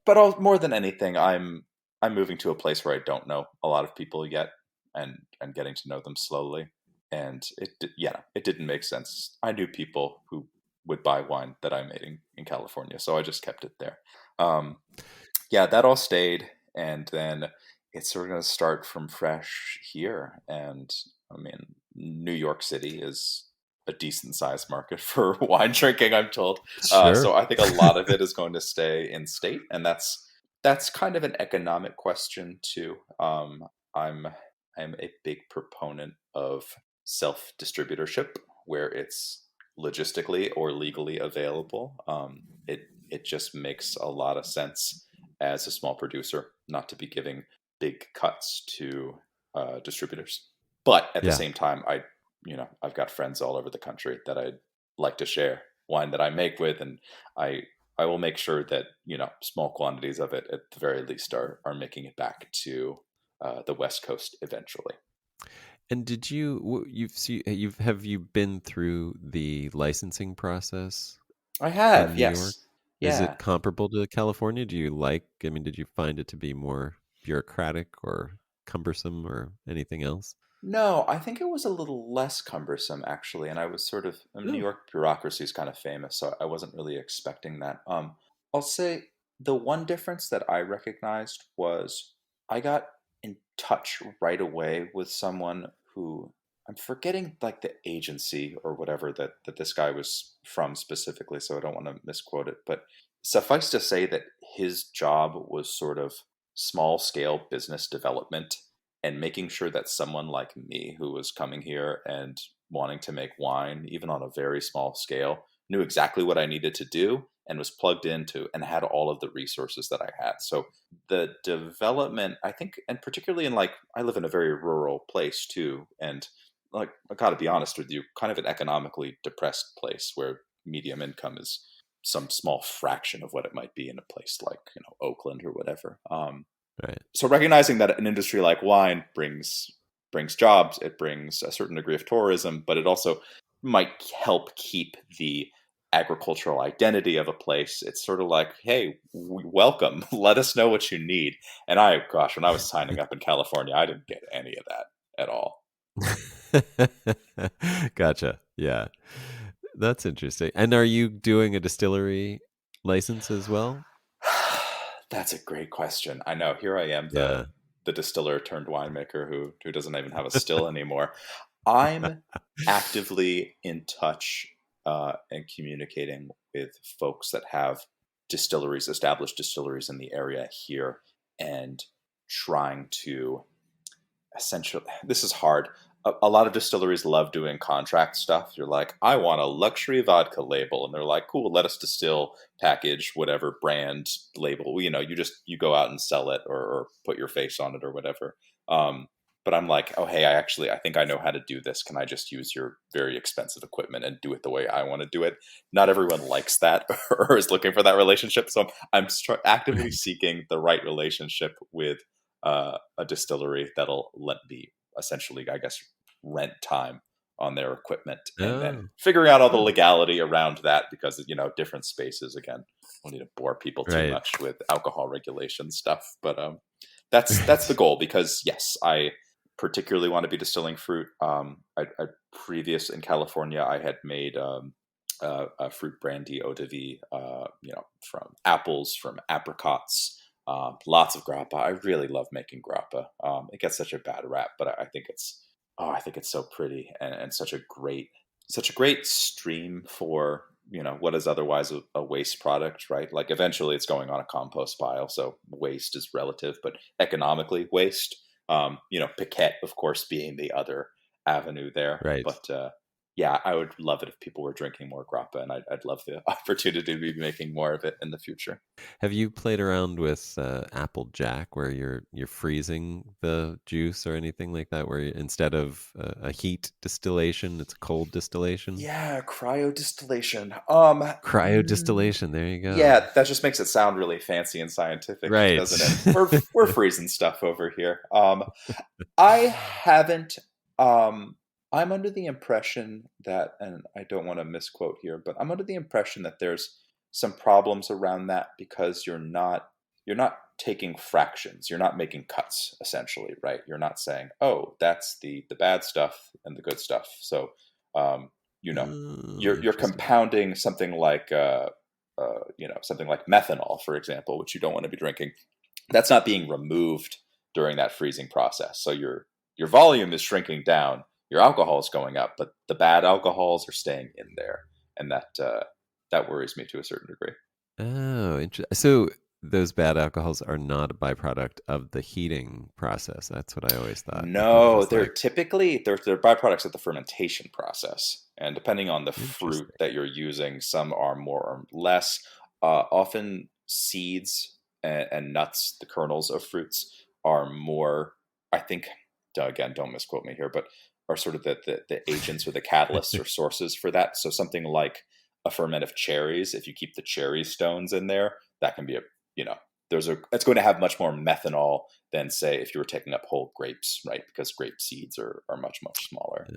But more than anything, I'm moving to a place where I don't know a lot of people yet, and getting to know them slowly. And it didn't make sense. I knew people who would buy wine that I made in California, so I just kept it there. That all stayed, and then it's sort of going to start from fresh here. And I mean, New York City is a decent sized market for wine drinking, I'm told. Sure. So I think a lot of it is going to stay in state, and that's kind of an economic question too. I'm a big proponent of self-distributorship, where it's logistically or legally available. It just makes a lot of sense as a small producer not to be giving big cuts to distributors. But at the same time, I've got friends all over the country that I'd like to share wine that I make with, and I will make sure that small quantities of it, at the very least, are making it back to the West Coast eventually. And did have you been through the licensing process? I have, in New yes. York? Yeah. Is it comparable to California? Did you find it to be more bureaucratic or cumbersome or anything else? No, I think it was a little less cumbersome, actually. And I was New York bureaucracy is kind of famous, so I wasn't really expecting that. I'll say the one difference that I recognized was I got in touch right away with someone who, I'm forgetting like the agency or whatever that this guy was from specifically, so I don't want to misquote it. But suffice to say that his job was sort of small scale business development, and making sure that someone like me, who was coming here and wanting to make wine, even on a very small scale, knew exactly what I needed to do and was plugged into and had all of the resources that I had. So the development, I think, and particularly in I live in a very rural place too. And I got to be honest with you, kind of an economically depressed place where medium income is some small fraction of what it might be in a place like, Oakland or whatever. Right. So recognizing that an industry like wine brings jobs, it brings a certain degree of tourism, but it also might help keep the agricultural identity of a place. It's sort of like, hey, welcome. Let us know what you need. And when I was signing up in California, I didn't get any of that at all. Gotcha. Yeah. That's interesting. And are you doing a distillery license as well? That's a great question. I know. Here I am, the distiller turned winemaker who doesn't even have a still anymore. I'm actively in touch and communicating with folks that have established distilleries in the area here, and trying to essentially, this is hard. A lot of distilleries love doing contract stuff. You're like, I want a luxury vodka label. And they're like, cool, let us distill, package, whatever brand label. You go out and sell it or put your face on it or whatever. But I'm like, oh, hey, I think I know how to do this. Can I just use your very expensive equipment and do it the way I want to do it? Not everyone likes that or is looking for that relationship. So I'm actively seeking the right relationship with a distillery that'll let me essentially, I guess, rent time on their equipment, and then figuring out all the legality around that, because different spaces. Again, we need to bore people too much with alcohol regulation stuff, but that's the goal, because yes, I particularly want to be distilling fruit. I previous in California, I had made fruit brandy eau de vie, from apples, from apricots, lots of grappa. I really love making grappa. It gets such a bad rap, but I think it's so pretty and such a great stream for what is otherwise a waste product, right? Like eventually it's going on a compost pile, so waste is relative, but economically waste. Piquette, of course, being the other avenue there, right? But yeah, I would love it if people were drinking more grappa, and I'd love the opportunity to be making more of it in the future. Have you played around with Apple Jack, where you're freezing the juice or anything like that, where instead of a heat distillation, it's a cold distillation? Yeah, cryodistillation. Cryodistillation. There you go. Yeah, that just makes it sound really fancy and scientific, right? Doesn't it? We're freezing stuff over here. I haven't. I'm under the impression that, and I don't want to misquote here, but I'm under the impression that there's some problems around that because you're not taking fractions. You're not making cuts, essentially, right? You're not saying, oh, that's the bad stuff and the good stuff. So, you're compounding something like, something like methanol, for example, which you don't want to be drinking. That's not being removed during that freezing process. So your volume is shrinking down. Your alcohol is going up, but the bad alcohols are staying in there, and that worries me to a certain degree. Oh, interesting. So those bad alcohols are not a byproduct of the heating process. That's what I always thought. No, they're typically they're byproducts of the fermentation process, and depending on the fruit that you're using, some are more or less. Often seeds and nuts, the kernels of fruits, are more. I think, again, don't misquote me here, but are sort of the agents or the catalysts or sources for that. So something like a ferment of cherries, if you keep the cherry stones in there, that can be it's going to have much more methanol than, say, if you were taking up whole grapes, right? Because grape seeds are much, much smaller.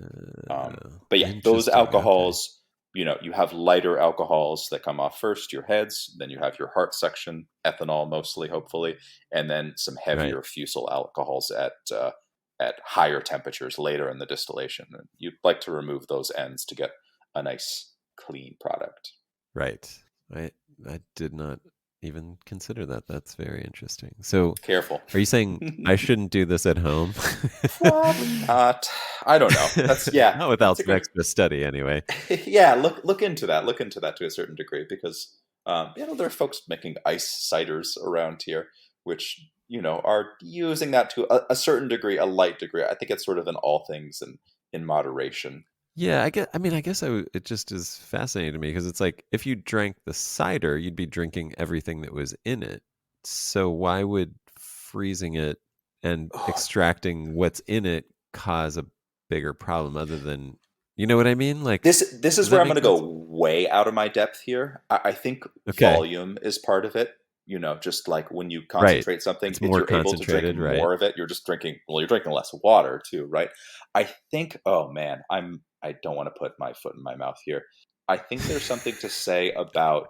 But yeah, those alcohols, you have lighter alcohols that come off first, your heads, then you have your heart section, ethanol mostly, hopefully, and then some heavier fusel alcohols at higher temperatures later in the distillation. And you'd like to remove those ends to get a nice, clean product. Right. I did not even consider that. That's very interesting. So careful. Are you saying I shouldn't do this at home? Probably not. I don't know. That's not without some extra study anyway. Yeah, look into that. Look into that to a certain degree, because there are folks making ice ciders around here, which are using that to a certain degree, a light degree. I think it's sort of in all things and in moderation. Yeah, I guess it just is fascinating to me, because it's like, if you drank the cider, you'd be drinking everything that was in it. So why would freezing it and extracting what's in it cause a bigger problem, other than, you know what I mean? Like, this is where I'm going to go way out of my depth here. I think volume is part of it. Just like when you concentrate something, if you're able to drink more of it, you're just drinking. Well, you're drinking less water too, right? I think. Oh man, I don't want to put my foot in my mouth here. I think there's something to say about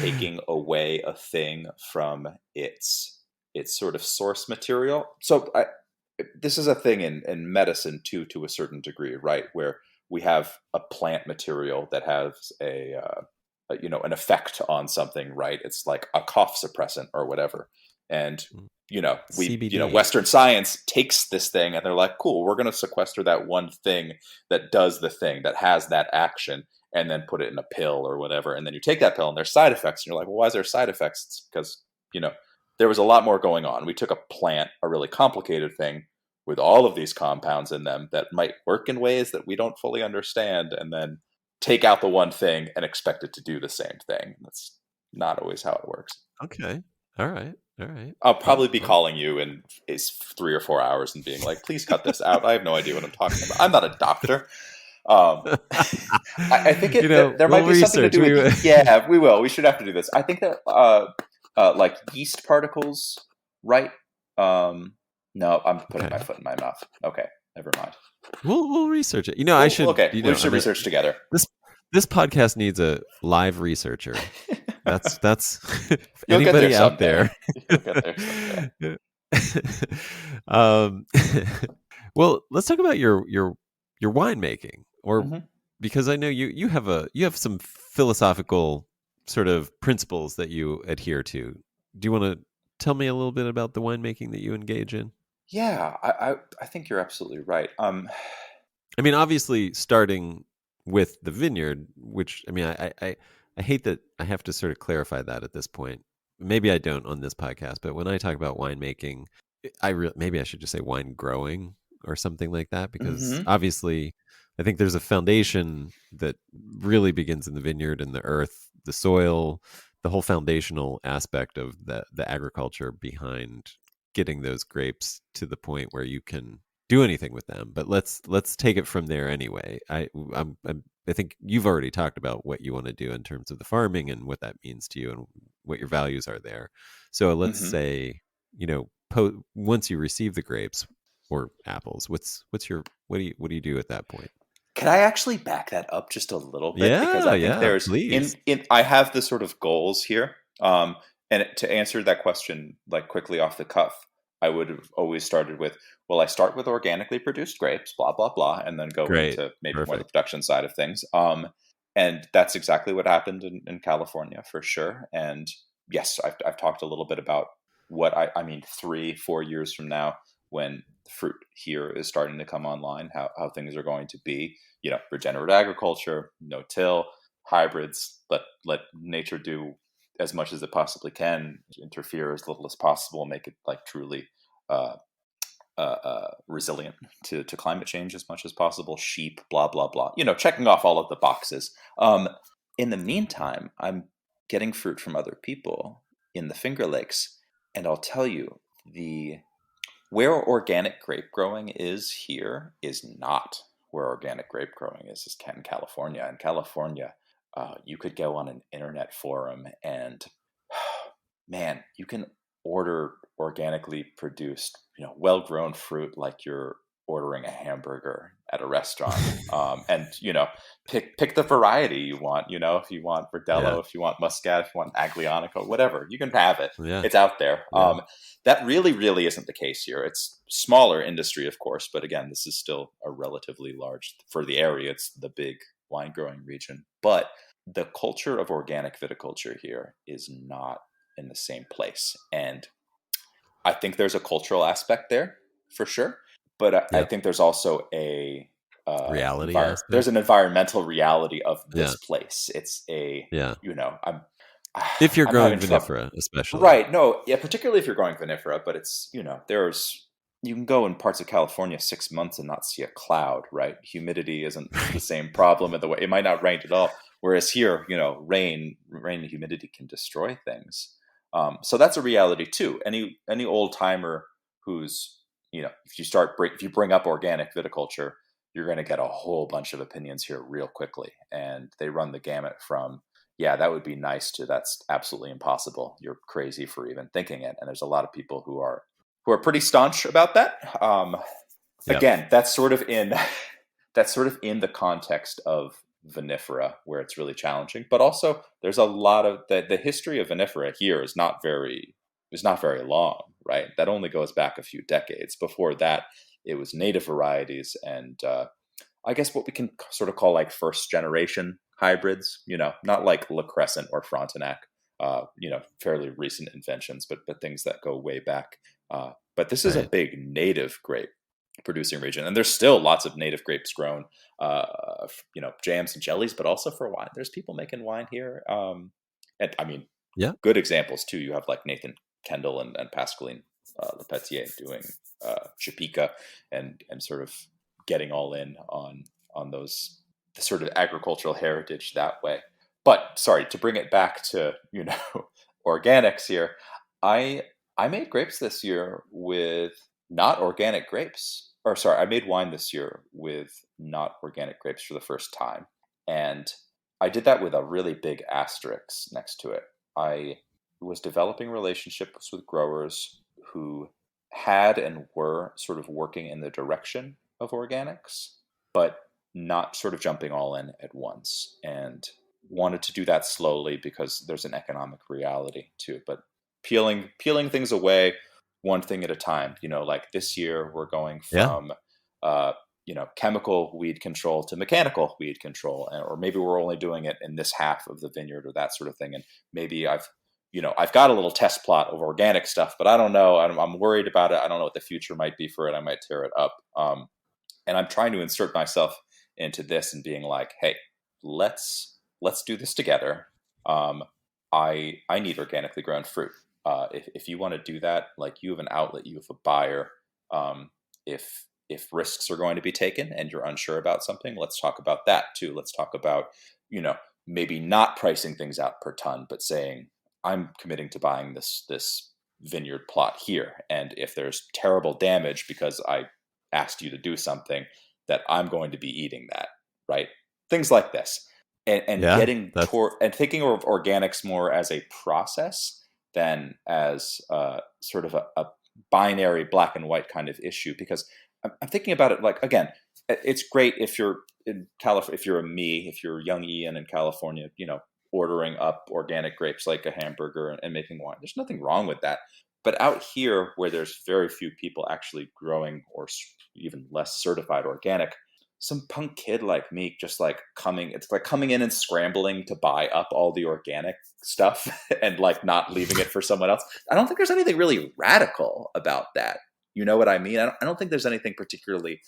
taking away a thing from its sort of source material. So this is a thing in medicine too, to a certain degree, right? Where we have a plant material that has an effect on something, right? It's like a cough suppressant or whatever. And, CBD. Western science takes this thing and they're like, cool, we're going to sequester that one thing that does the thing, that has that action, and then put it in a pill or whatever. And then you take that pill and there's side effects. And you're like, well, why is there side effects? It's because, there was a lot more going on. We took a plant, a really complicated thing with all of these compounds in them that might work in ways that we don't fully understand, and then take out the one thing and expect it to do the same thing. That's not always how it works. Okay. All right. I'll probably be calling you in 3 or 4 hours and being like, please cut this out. I have no idea what I'm talking about. I'm not a doctor. I think there might be something to do with... Yeah, we will. We should have to do this. I think that like yeast particles, right? No, I'm putting my foot in my mouth. Okay, never mind. We'll research it. I should. Okay, we should research together. This podcast needs a live researcher. That's anybody out there. You'll get there someday. Well, let's talk about your winemaking, or because I know you have some philosophical sort of principles that you adhere to. Do you want to tell me a little bit about the winemaking that you engage in? Yeah, I think you're absolutely right. I mean, obviously, starting with the vineyard, which I mean, I hate that I have to sort of clarify that at this point. Maybe I don't on this podcast, but when I talk about winemaking, maybe I should just say wine growing or something like that, because hmm obviously, I think there's a foundation that really begins in the vineyard and the earth, the soil, the whole foundational aspect of the agriculture behind getting those grapes to the point where you can do anything with them. But let's take it from there anyway. I think you've already talked about what you want to do in terms of the farming and what that means to you and what your values are there. So let's hmm say, once you receive the grapes or apples, what do you do at that point? Can I actually back that up just a little bit? Because Yeah, I think yeah, there's please. in I have the sort of goals here. And to answer that question like quickly off the cuff, I would have always started with, well, I start with organically produced grapes, blah blah blah, and then go Great. into maybe more the Perfect. production side of things. And that's exactly what happened in California for sure. And yes, I've talked a little bit about what I mean 3-4 years from now, when the fruit here is starting to come online, how things are going to be, regenerative agriculture, no-till, hybrids, let nature do as much as it possibly can, interfere as little as possible, make it like truly uh, resilient to climate change as much as possible. Sheep, blah blah blah. Checking off all of the boxes. In the meantime, I'm getting fruit from other people in the Finger Lakes, and I'll tell you, the where organic grape growing is here is not where organic grape growing is in California. In California, you could go on an internet forum and, man, you can order organically produced, well-grown fruit like you're ordering a hamburger at a restaurant. And pick the variety you want. If you want Yeah. Verdelho, if you want Muscat, if you want Aglianico, whatever, you can have it. Yeah. It's out there. Yeah. That really, really isn't the case here. It's smaller industry, of course, but again, this is still a relatively large for the area. It's the big wine growing region, but the culture of organic viticulture here is not in the same place. And I think there's a cultural aspect there for sure, but I Yep. think there's also a Reality there's aspect. an environmental reality of Yeah. this place. It's Yeah. If you're I'm growing having trouble. vinifera, especially. Right. No, yeah, particularly if you're growing vinifera, but it's, you can go in parts of California 6 months and not see a cloud, right? Humidity isn't the same problem in the way it might not rain at all. Whereas here, rain and humidity can destroy things. So that's a reality too. Any old timer who's, if you bring up organic viticulture, you're going to get a whole bunch of opinions here real quickly. And they run the gamut from, yeah, that would be nice, to that's absolutely impossible. You're crazy for even thinking it. And there's a lot of people who are pretty staunch about that. Yep. Again, that's sort of in the context of vinifera, where it's really challenging. But also, there's a lot of the history of vinifera here is not very long, right? That only goes back a few decades. Before that, it was native varieties, and I guess what we can sort of call like first generation hybrids. Not like La Crescent or Frontenac. Fairly recent inventions, but things that go way back. But this is a Right. big native grape producing region, and there's still lots of native grapes grown. Jams and jellies, but also for wine. There's people making wine here, and I mean, Yeah. good examples too. You have like Nathan Kendall and Pascaline Lepetier doing Chapika, and sort of getting all in on those the sort of agricultural heritage that way. But sorry, to bring it back to organics here, I I made grapes this year with not organic grapes. Or sorry, I made wine this year with not organic grapes for the first time. And I did that with a really big asterisk next to it. I was developing relationships with growers who had and were sort of working in the direction of organics, but not sort of jumping all in at once, and wanted to do that slowly because there's an economic reality to it. But peeling things away one thing at a time. Like this year, we're going Yeah. from uh, chemical weed control to mechanical weed control, or maybe we're only doing it in this half of the vineyard or that sort of thing. And maybe I've got a little test plot of organic stuff, but I don't know. I'm worried about it. I don't know what the future might be for it. I might tear it up. And I'm trying to insert myself into this and being like, hey, let's do this together. I need organically grown fruit. If you want to do that, like, you have an outlet, you have a buyer. If risks are going to be taken and you're unsure about something, let's talk about that too. Let's talk about, maybe not pricing things out per ton, but saying, I'm committing to buying this vineyard plot here. And if there's terrible damage because I asked you to do something, that I'm going to be eating that, right? Things like this. And getting toward and thinking of organics more as a process than as sort of a binary black and white kind of issue. Because I'm thinking about it like, again, it's great if you're in California, if you're young Ian in California, ordering up organic grapes like a hamburger and making wine. There's nothing wrong with that. But out here, where there's very few people actually growing, or even less certified organic, some punk kid like me just like coming in and scrambling to buy up all the organic stuff and like not leaving it for someone else. I don't think there's anything really radical about that. You know what I mean? I don't think there's anything particularly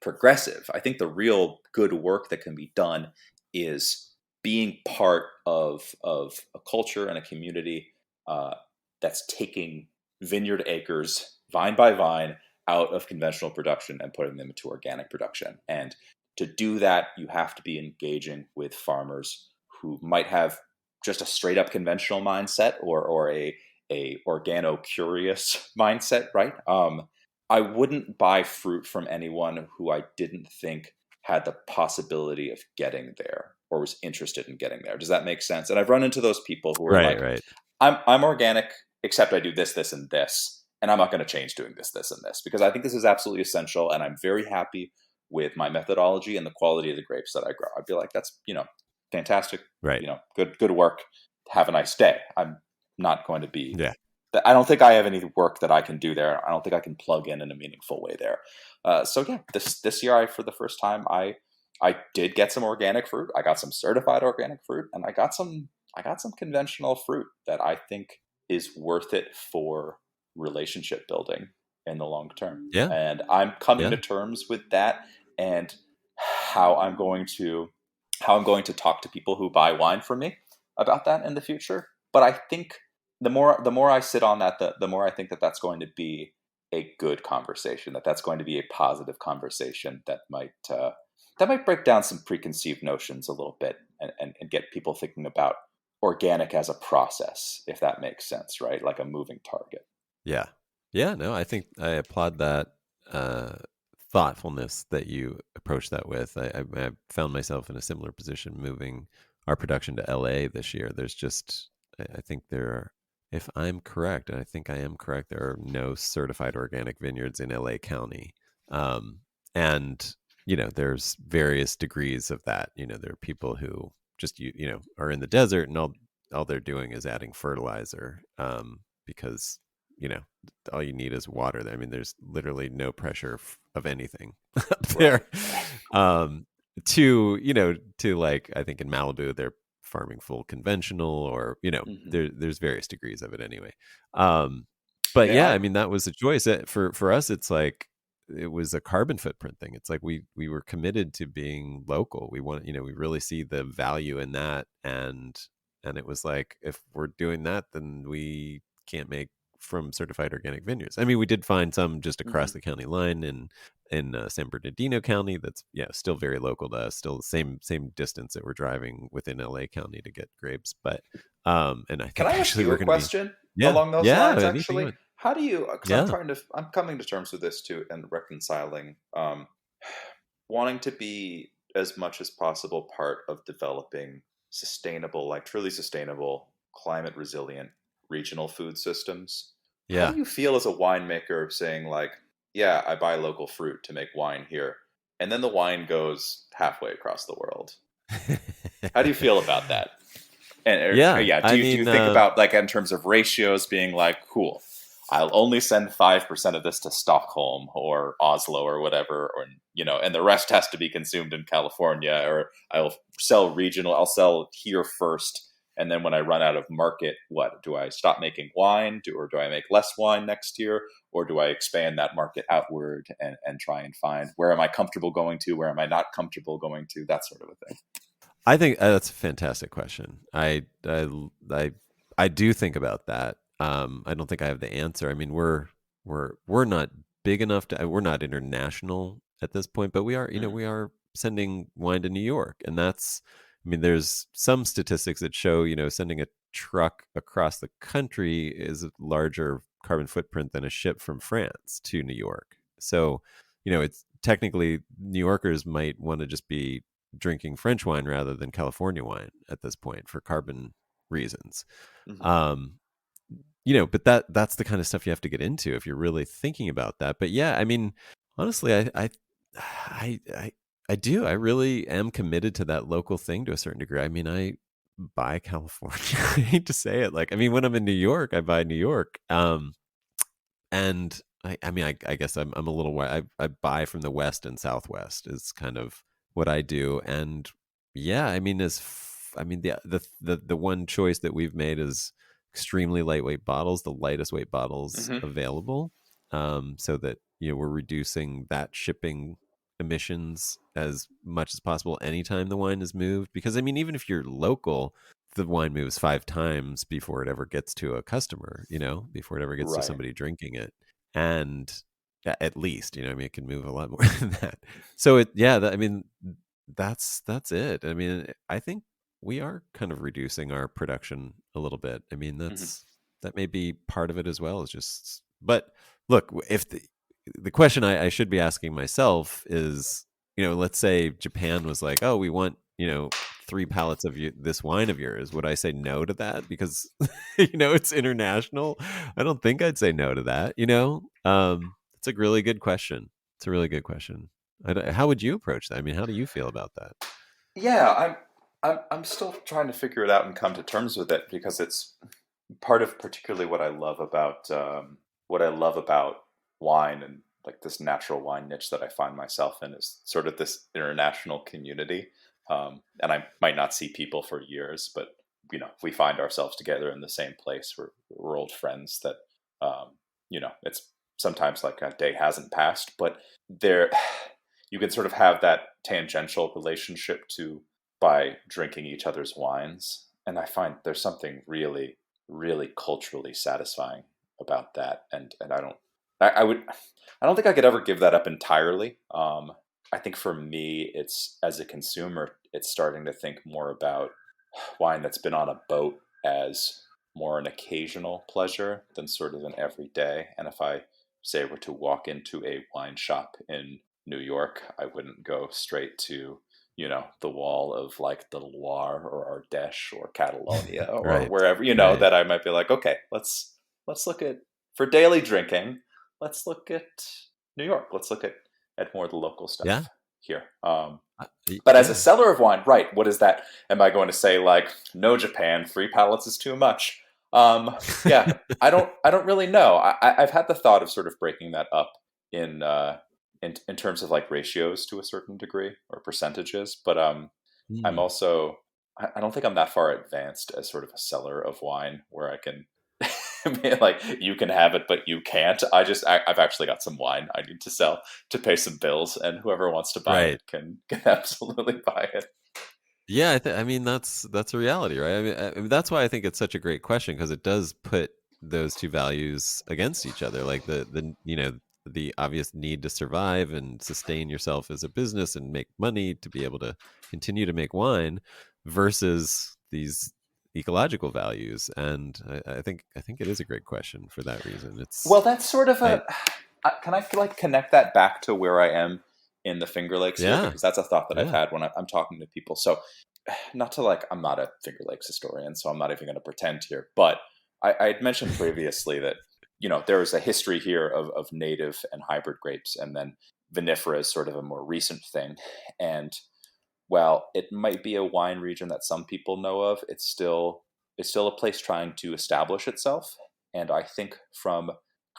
progressive. I think the real good work that can be done is being part of a culture and a community that's taking vineyard acres, vine by vine, out of conventional production and putting them into organic production. And to do that, you have to be engaging with farmers who might have just a straight up conventional mindset or a organo-curious mindset, right? I wouldn't buy fruit from anyone who I didn't think had the possibility of getting there or was interested in getting there. Does that make sense? And I've run into those people who are right. I'm organic, except I do this, this, and this. And I'm not going to change doing this, this, and this, because I think this is absolutely essential. And I'm very happy with my methodology and the quality of the grapes that I grow. I'd be like, that's, fantastic. Right. Good work. Have a nice day. I'm not going to be, I don't think I have any work that I can do there. I don't think I can plug in a meaningful way there. This year, for the first time, I did get some organic fruit. I got some certified organic fruit, and I got some conventional fruit that I think is worth it for relationship building in the long term. Yeah. And I'm coming to terms with that, and how I'm going to talk to people who buy wine from me about that in the future. But I think the more I sit on that, the more I think that that's going to be a good conversation, that's going to be a positive conversation that might break down some preconceived notions a little bit and get people thinking about organic as a process, if that makes sense, right? Like a moving target. Yeah. Yeah, no, I think I applaud that thoughtfulness that you approach that with. I found myself in a similar position moving our production to LA this year. There's just, I think there are, if I'm correct, and I think I am correct, there are no certified organic vineyards in LA County. And, there's various degrees of that. There are people who just, are in the desert and all they're doing is adding fertilizer because, all you need is water. I mean, there's literally no pressure of anything up there. To like, I think in Malibu, they're farming full conventional, or, there's various degrees of it anyway. But I mean, that was a choice. For us, it's like, it was a carbon footprint thing. It's like we were committed to being local. We want, we really see the value in that. And it was like, if we're doing that, then we can't make from certified organic vineyards. I mean, we did find some just across the county line in San Bernardino County. That's still very local to us. Still the same distance that we're driving within LA County to get grapes. But and I think can I ask you a question along those lines? Actually, how do you? Because I'm coming to terms with this too, and reconciling wanting to be as much as possible part of developing sustainable, like truly sustainable, climate resilient regional food systems. How do you feel as a winemaker saying like, yeah, I buy local fruit to make wine here, and then the wine goes halfway across the world? How do you feel about that? And do you think about, like, in terms of ratios, being like, cool, I'll only send 5% of this to Stockholm or Oslo or whatever, or, and the rest has to be consumed in California, or I'll sell regional, I'll sell here first. And then when I run out of market, what do I stop making wine, or do I make less wine next year, or do I expand that market outward and try and find where am I comfortable going to, where am I not comfortable going to, that sort of a thing. I think that's a fantastic question. I do think about that. I don't think I have the answer. I mean, we're not big enough we're not international at this point, but we are, we are sending wine to New York, and that's, I mean, there's some statistics that show, sending a truck across the country is a larger carbon footprint than a ship from France to New York. So, it's technically New Yorkers might want to just be drinking French wine rather than California wine at this point for carbon reasons. But that's the kind of stuff you have to get into if you're really thinking about that. But yeah, I mean, honestly, I do. I really am committed to that local thing to a certain degree. I mean, I buy California. I hate to say it. Like, I mean, when I'm in New York, I buy New York. And I guess I'm a little, I buy from the West and Southwest is kind of what I do. And yeah, I mean, the one choice that we've made is extremely lightweight bottles, the lightest weight bottles available, so that we're reducing that shipping emissions as much as possible anytime the wine is moved. Because I mean, even if you're local, the wine moves 5 times before it ever gets to a customer, before it ever gets to somebody drinking it. And at least, I mean, it can move a lot more than that. So that's it. I mean, I think we are kind of reducing our production a little bit. I mean, that may be part of it as well. Is just, but look, if the question I should be asking myself is, let's say Japan was like, oh, we want, 3 pallets of this wine of yours. Would I say no to that? Because, it's international. I don't think I'd say no to that. It's a really good question. It's a really good question. How would you approach that? I mean, how do you feel about that? Yeah, I'm still trying to figure it out and come to terms with it, because it's part of particularly what I love about wine, and like this natural wine niche that I find myself in, is sort of this international community. And I might not see people for years, but we find ourselves together in the same place. We're old friends that it's sometimes like a day hasn't passed, but there you can sort of have that tangential relationship to by drinking each other's wines. And I find there's something really, really culturally satisfying about that. And I don't think I could ever give that up entirely. I think for me, it's, as a consumer, it's starting to think more about wine that's been on a boat as more an occasional pleasure than sort of an everyday. And if I say were to walk into a wine shop in New York, I wouldn't go straight to, the wall of like the Loire or Ardèche or Catalonia or wherever, that I might be like, okay, let's look at, for daily drinking, let's look at New York. Let's look at more of the local stuff here. But as a seller of wine, right, what is that? Am I going to say like, no, Japan, 3 pallets is too much? I don't really know. I've had the thought of sort of breaking that up in terms of like ratios to a certain degree, or percentages. But I'm also, I don't think I'm that far advanced as sort of a seller of wine where I can be like, you can have it, but you can't. I've actually got some wine I need to sell to pay some bills, and whoever wants to buy it can absolutely buy it. Yeah, I mean that's a reality, right? I mean that's why I think it's such a great question, because it does put those two values against each other, like the obvious need to survive and sustain yourself as a business and make money to be able to continue to make wine, versus these ecological values. And I think it is a great question for that reason. Well, that's sort of can I like connect that back to where I am in the Finger Lakes here? Because that's a thought that I've had when I'm talking to people. So not to like, I'm not a Finger Lakes historian, so I'm not even going to pretend here, but I had mentioned previously that, there is a history here of native and hybrid grapes, and then vinifera is sort of a more recent thing. And while it might be a wine region that some people know of, it's still a place trying to establish itself. And I think from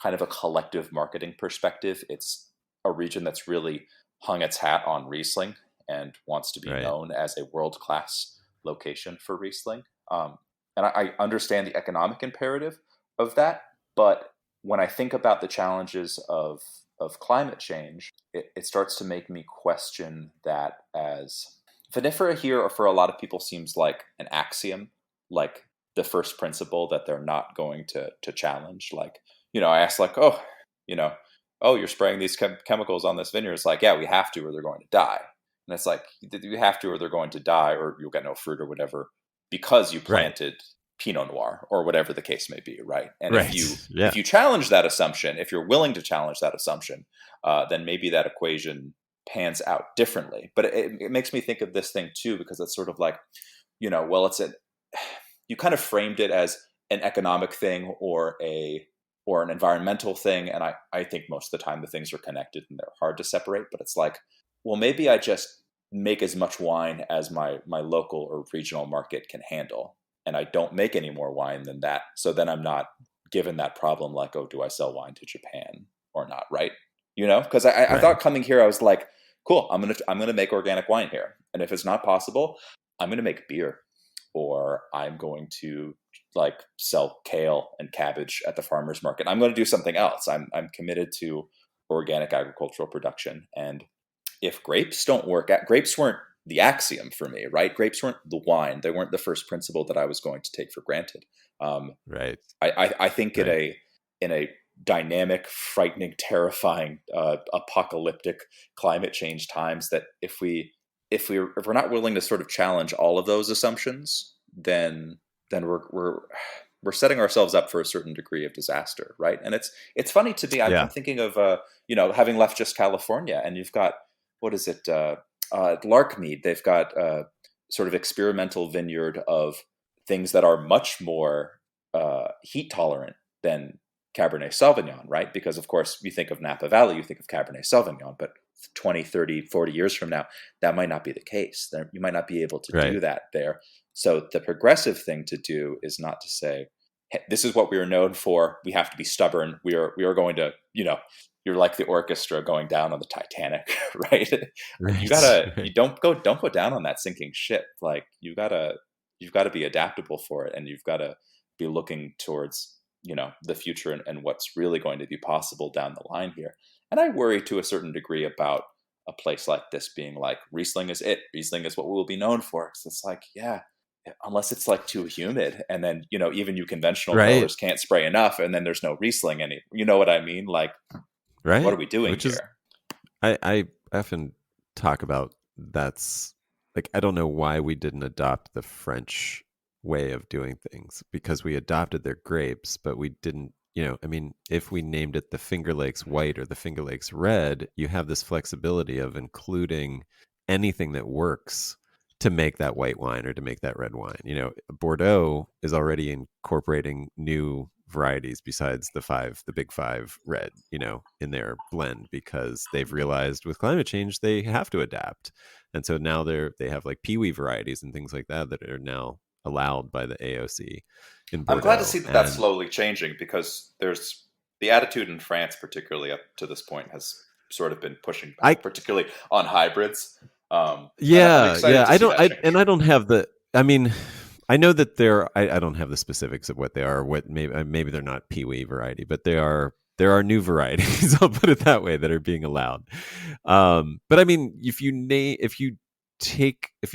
kind of a collective marketing perspective, it's a region that's really hung its hat on Riesling and wants to be known as a world-class location for Riesling. And I understand the economic imperative of that, but when I think about the challenges of climate change, it starts to make me question that, as vinifera here for a lot of people seems like an axiom, like the first principle that they're not going to challenge. Like, I asked like, oh, you're spraying these chemicals on this vineyard. It's like, yeah, we have to, or they're going to die. And it's like, you have to, or they're going to die, or you'll get no fruit or whatever, because you planted Pinot Noir or whatever the case may be, right? And if you challenge that assumption, if you're willing to challenge that assumption, then maybe that equation pans out differently. But it makes me think of this thing too, because it's sort of like, well, you kind of framed it as an economic thing or an environmental thing, and I think most of the time the things are connected and they're hard to separate. But it's like, well, maybe I just make as much wine as my local or regional market can handle, and I don't make any more wine than that. So then I'm not given that problem like, oh, do I sell wine to Japan or not, right? Because I thought coming here, I was like, cool, I'm gonna make organic wine here, and if it's not possible, I'm gonna make beer, or I'm going to like sell kale and cabbage at the farmer's market. I'm going to do something else. I'm committed to organic agricultural production. And if grapes don't work, grapes weren't the axiom for me, right? Grapes weren't the wine. They weren't the first principle that I was going to take for granted. Right. I think in a dynamic, frightening, terrifying, apocalyptic climate change times, that if we're not willing to sort of challenge all of those assumptions, then we're setting ourselves up for a certain degree of disaster, right? And it's funny to me. I'm thinking of having left just California, and you've got, what is it, Larkmead. They've got sort of experimental vineyard of things that are much more heat tolerant than Cabernet Sauvignon, right? Because of course, you think of Napa Valley, you think of Cabernet Sauvignon, but 20, 30, 40 years from now, that might not be the case. You might not be able to do that there. So the progressive thing to do is not to say, hey, this is what we are known for. We have to be stubborn. We are going to, you're like the orchestra going down on the Titanic, right? You don't go down on that sinking ship. Like you've got to be adaptable for it. And you've got to be looking towards, the future and what's really going to be possible down the line here. And I worry to a certain degree about a place like this being like, Riesling is it. Riesling is what we will be known for. Because it's like, yeah, unless it's like too humid, and then even you conventional growers can't spray enough, and then there's no Riesling any. You know what I mean? Like, what are we doing here? I often talk about that's like, I don't know why we didn't adopt the French way of doing things, because we adopted their grapes, but we didn't. If we named it the Finger Lakes White or the Finger Lakes Red, you have this flexibility of including anything that works to make that white wine or to make that red wine. Bordeaux is already incorporating new varieties besides the big five red, in their blend, because they've realized with climate change, they have to adapt. And so now they have like peewee varieties and things like that are now allowed by the AOC in Bordeaux. I'm glad to see that that's slowly changing, because there's the attitude in France, particularly up to this point, has sort of been pushing back, particularly on hybrids. I don't have the. I know that I don't have the specifics of what they are. What maybe they're not peewee variety, but there are new varieties. I'll put it that way, that are being allowed. But if you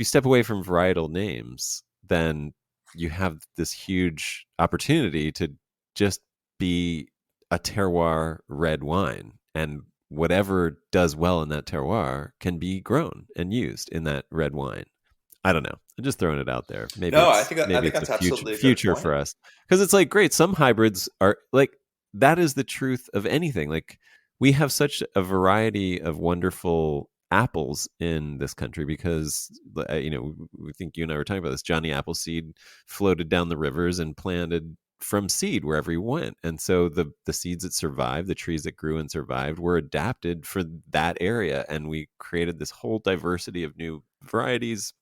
step away from varietal names, then you have this huge opportunity to just be a terroir red wine, and whatever does well in that terroir can be grown and used in that red wine. I don't know. I'm just throwing it out there. Maybe I think that's a future for us, because it's like, great. Some hybrids are like, that is the truth of anything. Like, we have such a variety of wonderful apples in this country, because we think you and I were talking about this. Johnny Appleseed floated down the rivers and planted from seed wherever he went, and so the seeds that survived, the trees that grew and survived, were adapted for that area, and we created this whole diversity of new varieties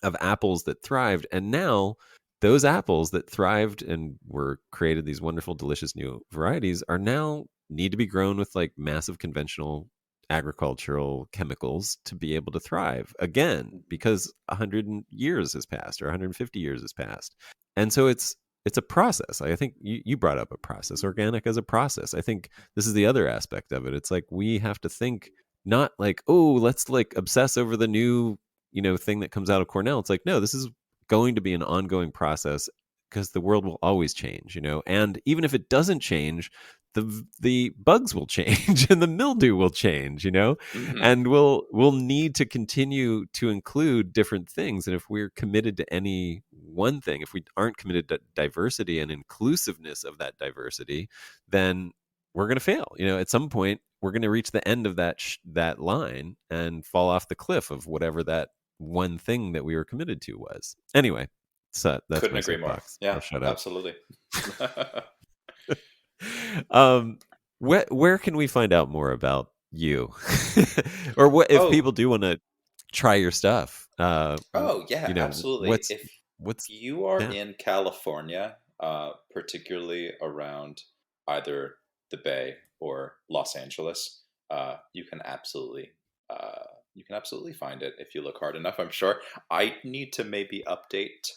of apples that thrived. And now those apples that thrived and were created these wonderful, delicious new varieties are now need to be grown with like massive conventional agricultural chemicals to be able to thrive again, because 100 years has passed or 150 years has passed. And so it's a process. I think you brought up a process, organic as a process. I think this is the other aspect of it. It's like we have to think not like, oh, let's like obsess over the new, thing that comes out of Cornell. It's like, no, this is going to be an ongoing process because the world will always change, and even if it doesn't change, the bugs will change and the mildew will change, Mm-hmm. and we'll need to continue to include different things. And if we're committed to any one thing, if we aren't committed to diversity and inclusiveness of that diversity, then we're going to fail. At some point we're going to reach the end of that line and fall off the cliff of whatever that one thing that we were committed to was. Anyway, so that's couldn't my agree more. soapbox. Yeah, I'll shut up. Absolutely. Where can we find out more about you? Or what if people do want to try your stuff? Absolutely. What's if you are in California, particularly around either the Bay or Los Angeles, you can absolutely find it if you look hard enough, I'm sure. I need to maybe update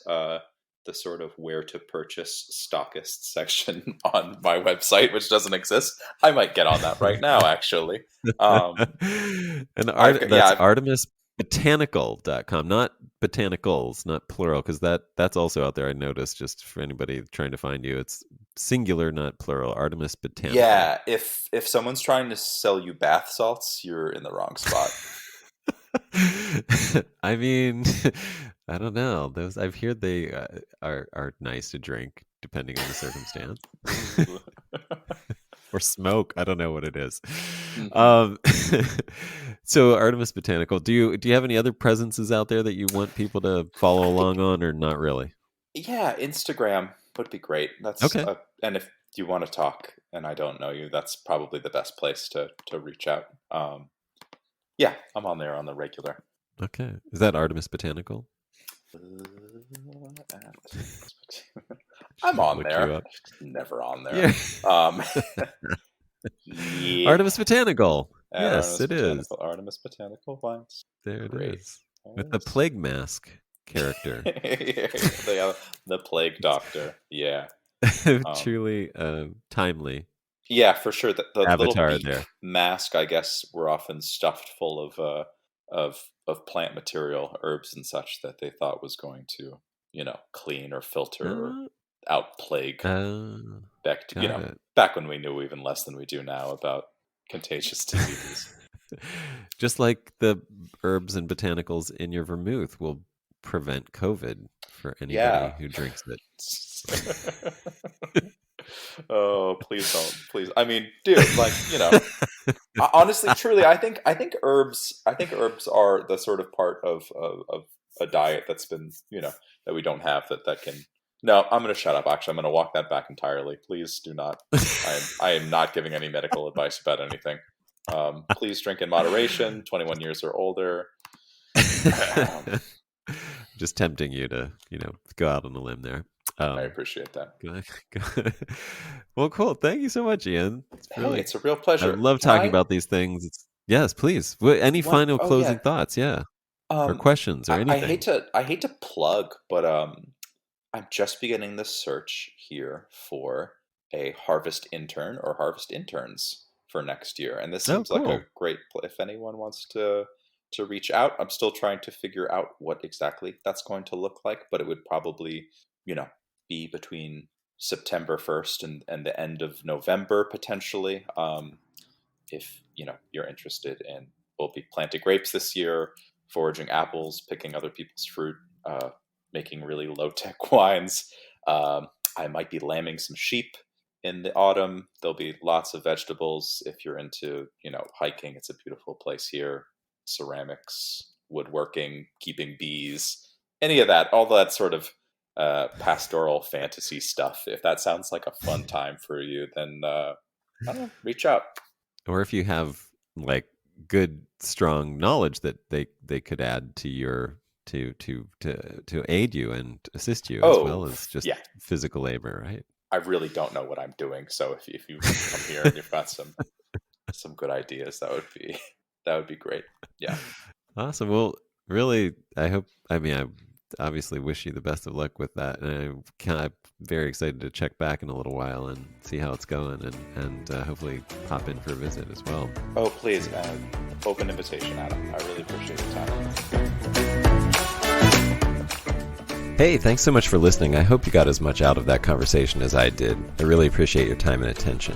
the sort of where to purchase stockist section on my website, which doesn't exist. I might get on that right now, actually. That's artemisbotanical.com, not botanicals, not plural, because that's also out there. I noticed, just for anybody trying to find you, it's singular, not plural. Artemis Botanical. Yeah, if someone's trying to sell you bath salts, you're in the wrong spot. I mean, I don't know. Those I've heard they are nice to drink depending on the circumstance, or smoke. I don't know what it is. So Artemis Botanical. Do you have any other presences out there that you want people to follow along on, or not really? Yeah, Instagram would be great. That's okay. And if you want to talk and I don't know you, that's probably the best place to reach out. Yeah, I'm on there on the regular. Okay. Is that Artemis Botanical? I'm on there. Never on there. Yeah. Artemis Botanical. Yes, it is. Artemis Botanical wines. There it is. With the plague mask character. The plague doctor. Yeah. Truly timely. Yeah, for sure. The Avatar little there. Mask, I guess, were often stuffed full of plant material, herbs and such that they thought was going to, clean or filter or out plague. Back when we knew even less than we do now about contagious diseases. Just like the herbs and botanicals in your vermouth will prevent COVID for anybody who drinks it. Oh, please don't. Please. I mean, dude, honestly, truly, I think herbs are the sort of part of a diet that's been, that we don't have that can. No, I'm going to shut up. Actually, I'm going to walk that back entirely. Please do not. I am not giving any medical advice about anything. Please drink in moderation, 21 years or older. Just tempting you to, go out on a limb there. I appreciate that. Good. Well, cool. Thank you so much, Ian. It's a real pleasure. I love talking about these things. Yes, please. Any final closing thoughts? Yeah. Or questions or anything. I hate to plug, but I'm just beginning the search here for a harvest intern or harvest interns for next year. And this seems like a great if anyone wants to reach out. I'm still trying to figure out what exactly that's going to look like, but it would probably, be between September 1st and the end of November, potentially. If, you're interested in, we'll be planting grapes this year, foraging apples, picking other people's fruit, making really low-tech wines. I might be lambing some sheep in the autumn. There'll be lots of vegetables. If you're into, hiking, it's a beautiful place here. Ceramics, woodworking, keeping bees, any of that, all that sort of pastoral fantasy stuff. If that sounds like a fun time for you, then I don't know, reach out. Or if you have like good, strong knowledge that they could add to your to aid you and assist you as well as just physical labor, right? I really don't know what I'm doing, so if you come here and you've got some good ideas, that would be great. Yeah. Awesome. Well, really, I obviously wish you the best of luck with that, and I'm very excited to check back in a little while and see how it's going, and hopefully pop in for a visit as well. Oh, please, open invitation, Adam. I really appreciate your time. Hey, thanks so much for listening. I hope you got as much out of that conversation as I did. I really appreciate your time and attention.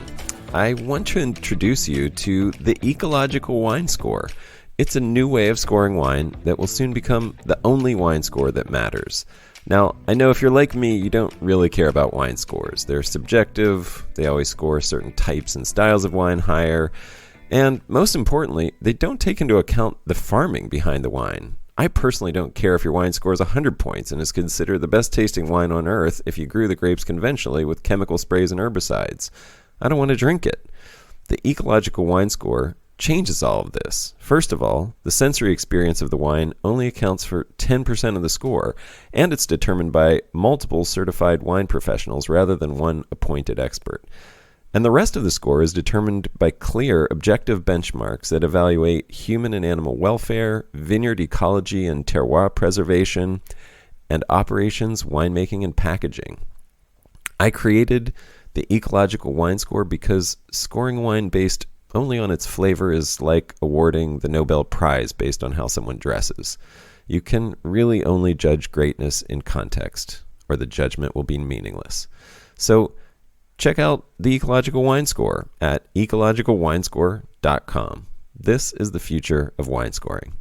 I want to introduce you to the Ecological Wine Score. It's a new way of scoring wine that will soon become the only wine score that matters. Now, I know if you're like me, you don't really care about wine scores. They're subjective, they always score certain types and styles of wine higher, and most importantly, they don't take into account the farming behind the wine. I personally don't care if your wine scores 100 points and is considered the best tasting wine on earth if you grew the grapes conventionally with chemical sprays and herbicides. I don't want to drink it. The Ecological Wine Score changes all of this. First of all, the sensory experience of the wine only accounts for 10% of the score, and it's determined by multiple certified wine professionals rather than one appointed expert. And the rest of the score is determined by clear, objective benchmarks that evaluate human and animal welfare, vineyard ecology and terroir preservation, and operations, winemaking, and packaging. I created the Ecological Wine Score because scoring wine based only on its flavor is like awarding the Nobel Prize based on how someone dresses. You can really only judge greatness in context, or the judgment will be meaningless. So check out the Ecological Wine Score at ecologicalwinescore.com. This is the future of wine scoring.